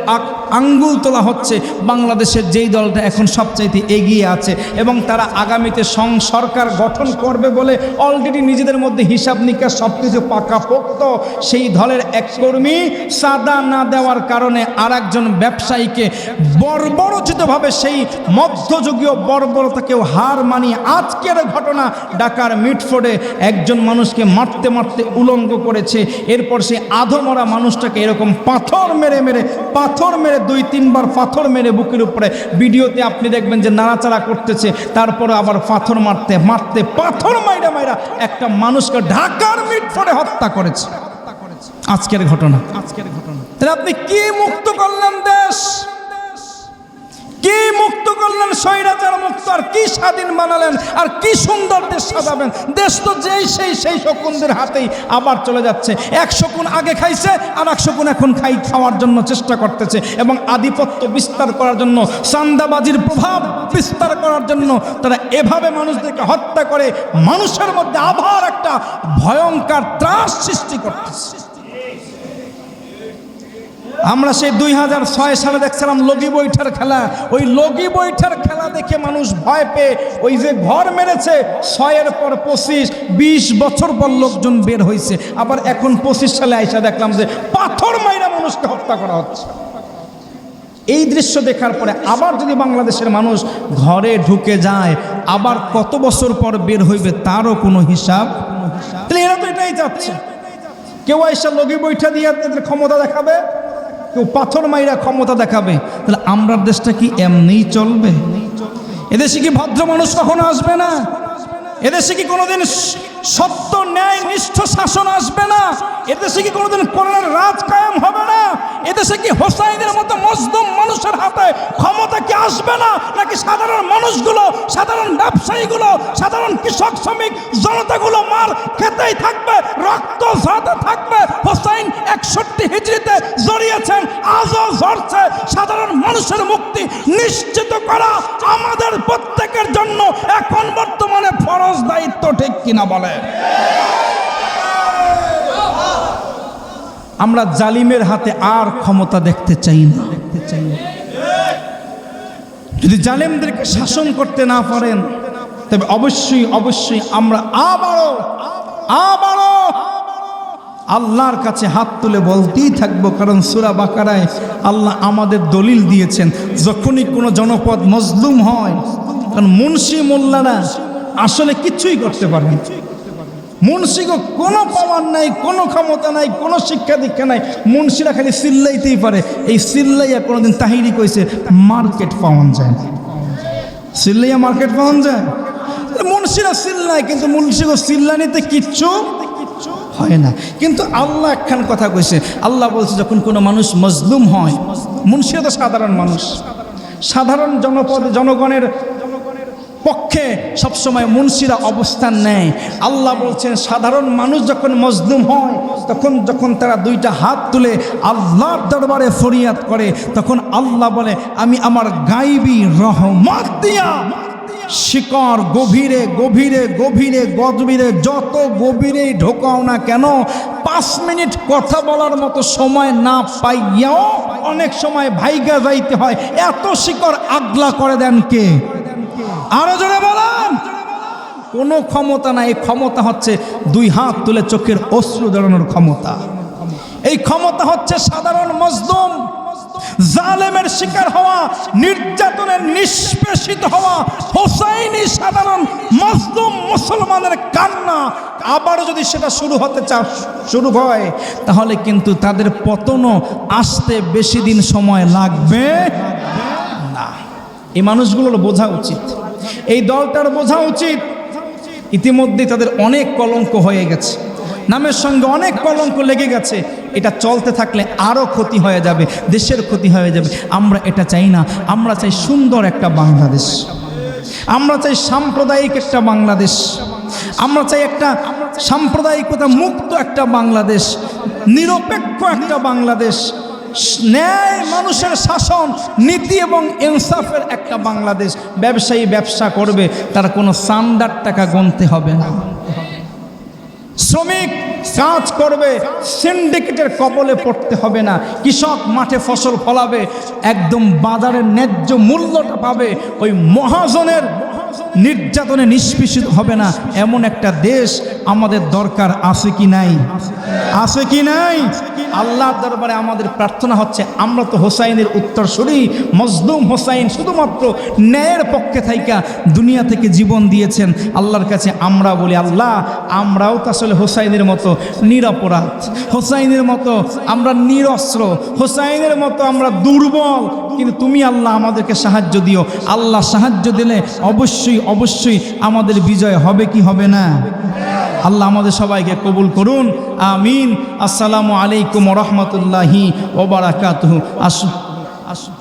আঙ্গুল তোলা হচ্ছে। বাংলাদেশের যেই দলটা এখন সবচাইতে এগিয়ে আছে এবং তারা আগামীতে সরকার গঠন করবে বলে অলরেডি নিজেদের মধ্যে হিসাব নিকাশ সব কিছু পাকাপোক্ত, সেই দলের এক কর্মী সাদা না দেওয়ার কারণে আর একজন ব্যবসায়ীকে বর্বরোচিতভাবে সেই মধ্যযুগীয় বর্বরতাকেও হার মানিয়ে আজকের ঘটনা ঢাকার মিটফোর্ডে একজন মানুষকে মারতে মারতে উলঙ্গ করেছে। এরপর সেই আধমরা মানুষটাকে এরকম পাথর মেরে 2-3 বার পাথর মেরে বুকের উপরে, ভিডিওতে আপনি দেখবেন যে নাড়াচাড়া করতেছে, তারপরে আবার পাথর মারতে পাথর মাইরা একটা মানুষকে ঢাকার মিটফোর্ডে হত্যা করেছে। আজকের ঘটনা। তাহলে আপনি কি মুক্ত করলেন দেশ? কি মুক্ত করলেন? স্বৈরাচার মুক্ত। আর কি স্বাধীন বানালেন? আর কি সুন্দর দেশ সাজাবেন? দেশ তো সেই শকুনদের হাতেই আবার চলে যাচ্ছে। 1 শকুন আগে খাইছে, আর 1 শকুন এখন খাওয়ার জন্য চেষ্টা করতেছে এবং আধিপত্য বিস্তার করার জন্য, চাঁদাবাজির প্রভাব বিস্তার করার জন্য তারা এভাবে মানুষদেরকে হত্যা করে মানুষের মধ্যে আবার একটা ভয়ঙ্কর ত্রাস সৃষ্টি করতেছে। আমরা সেই 2006 সালে দেখছিলাম লগি বৈঠার খেলা। ওই লগি বৈঠার খেলা দেখে মানুষ ভয় পেয়ে ওই যে ঘর মেরেছে, 6-এর পর 25, 20 বছর পর লোকজন বের হয়েছে। আবার এখন 25 সালে আইসা দেখলাম যে পাথর মাইরা মানুষকে হত্যা করা হচ্ছে। এই দৃশ্য দেখার পরে আবার যদি বাংলাদেশের মানুষ ঘরে ঢুকে যায়, আবার কত বছর পর বের হইবে তারও কোনো হিসাব। তাহলে এরা তো এটাই চাচ্ছে, কেউ আইসা লগি বৈঠা দিয়ে তাদের ক্ষমতা দেখাবে, কেউ পাথর মাইরা ক্ষমতা দেখাবে। তাহলে আমরা দেশটা কি এমনিই চলবে? এদেশে কি ভদ্র মানুষ কখনো আসবে না? এদেশে কি কোনোদিন সত্য ন্যায় নিষ্ঠ শাসন আসবে না? এদেশে কি কোনোদিন কোরআনের রাজ কায়েম হবে না? এদেশে কি হোসাইনের মতো মজলুম মানুষের হাতে ক্ষমতা কি আসবে না? নাকি সাধারণ মানুষগুলো, সাধারণ ব্যবসায়ীগুলো, সাধারণ কৃষক শ্রমিক জনতাগুলো মার খেতেই থাকবে, রক্ত ঝরাতে থাকবে? হোসাইন 61 হিজরিতে জড়িয়েছেন, আজও ঝরছে। সাধারণ মানুষের মুক্তি নিশ্চিত করা আমাদের প্রত্যেকের জন্য এখন বর্তমানে ফরজ দায়িত্ব, ঠিক কিনা বলে? আমরা জালিমের হাতে আর ক্ষমতা দেখতে চাই না। যদি জালিমদেরকে শাসন করতে না পারেন, তবে অবশ্যই আমরা আবারও আল্লাহর কাছে হাত তুলে বলতেই থাকবো। কারণ সূরা বাকারায় আল্লাহ আমাদের দলিল দিয়েছেন, যখনই কোনো জনপদ মজলুম হয়, কারণ মুন্সি মোল্লারা আসলে কিছুই করতে পারবে। মুন্সিগো কোনো পাওয়ার নাই, কোনো ক্ষমতা নাই, কোনো শিক্ষা দীক্ষা নাই। মুন্সিরা খালি চিল্লাইতেই পারে। এই চিল্লাইয়া কোনোদিন তাহিরি কইছে মার্কেট পাওয়া যায় না। চিল্লাইয়া মার্কেট পাওয়া যায়? মুন্সিরা চিল্লায়, কিন্তু মুন্সিগো চিল্লানিতে কিচ্ছু হয় না। কিন্তু আল্লাহ একখান কথা কইছে, আল্লাহ বলছে যখন কোনো মানুষ মজলুম হয়, মুন্সিরা তো সাধারণ মানুষ, সাধারণ জনগণের পক্ষে সবসময় মুন্সিরা অবস্থান নেয়। আল্লাহ বলছেন সাধারণ মানুষ যখন মজলুম হয়, যখন তারা 2টা হাত তুলে আল্লাহর দরবারে ফরিয়াদ করে, তখন আল্লাহ বলে আমি আমার গায়বী রহমত দিয়া শিকড় গভীরে গভীরে গভীরে গভীরে যত গভীরেই ঢোকাও না কেন, 5 মিনিট কথা বলার মতো সময় না পাইয়াও অনেক সময় ভাইগা যাইতে হয়, এত শিকড় আগলা করে দেন কে? আরো জোরে বলেন। কোনো ক্ষমতা নাই, এই ক্ষমতা হচ্ছে 2 হাত তুলে চোখের অশ্রু দাঁড়ানোর ক্ষমতা। এই ক্ষমতা হচ্ছে সাধারণ মজলুম জালেমের শিকার হওয়া, নির্যাতনের নিষ্পেষিত হওয়া হোসাইনি সাধারণ মজলুম মুসলমানের কান্না আবারও যদি সেটা শুরু হয় তাহলে কিন্তু তাদের পতনও আসতে বেশি দিন সময় লাগবে না। এই মানুষগুলোর বোঝা উচিত, এই দলটার বোঝা উচিত ইতিমধ্যে তাদের অনেক কলঙ্ক হয়ে গেছে, নামের সঙ্গে অনেক কলঙ্ক লেগে গেছে। এটা চলতে থাকলে আরও ক্ষতি হয়ে যাবে, দেশের ক্ষতি হয়ে যাবে। আমরা এটা চাই না। আমরা চাই সুন্দর একটা বাংলাদেশ, আমরা চাই সাম্প্রদায়িক একটা বাংলাদেশ, আমরা চাই একটা সাম্প্রদায়িকতা মুক্ত একটা বাংলাদেশ, নিরপেক্ষ একটা বাংলাদেশ, ন্যায় মানুষের শাসন, নীতি এবং ইনসাফের একটা বাংলাদেশ। ব্যবসায়ী ব্যবসা করবে, তার কোনো চাঁদার টাকা গুনতে হবে না। শ্রমিক কাজ করবে, সিন্ডিকেটের কবলে পড়তে হবে না। কৃষক মাঠে ফসল ফলাবে, একদম বাজারের ন্যায্য মূল্যটা পাবে। ওই মহাজনের নির্যাতনে নিষ্পেষিত হবে না। এমন একটা দেশ আমাদের দরকার আছে কি নাই? আছে কি নাই? আল্লাহর দরবারে আমাদের প্রার্থনা হচ্ছে, আমরা তো হোসাইনের উত্তরসূরি, মজলুম হোসাইন শুধুমাত্র ন্যায়ের পক্ষে থাইকা দুনিয়া থেকে জীবন দিয়েছেন। আল্লাহর কাছে আমরা বলি, আল্লাহ আমরাও তো আসলে হোসাইনের মতো নিরপরাধ, হোসাইনের মতো আমরা নিরস্ত্র, হোসাইনের মতো আমরা দুর্বল, কিন্তু তুমি আল্লাহ আমাদেরকে সাহায্য দিও। আল্লাহ সাহায্য দিলে অবশ্যই অবশ্যই আমাদের বিজয় হবে কি হবে না? আল্লাহ আমাদের সবাইকে কবুল করুন, আমিন। আসসালামু আলাইকুম ওয়া রাহমাতুল্লাহি ওয়া বারাকাতুহু। আসুন আসুন।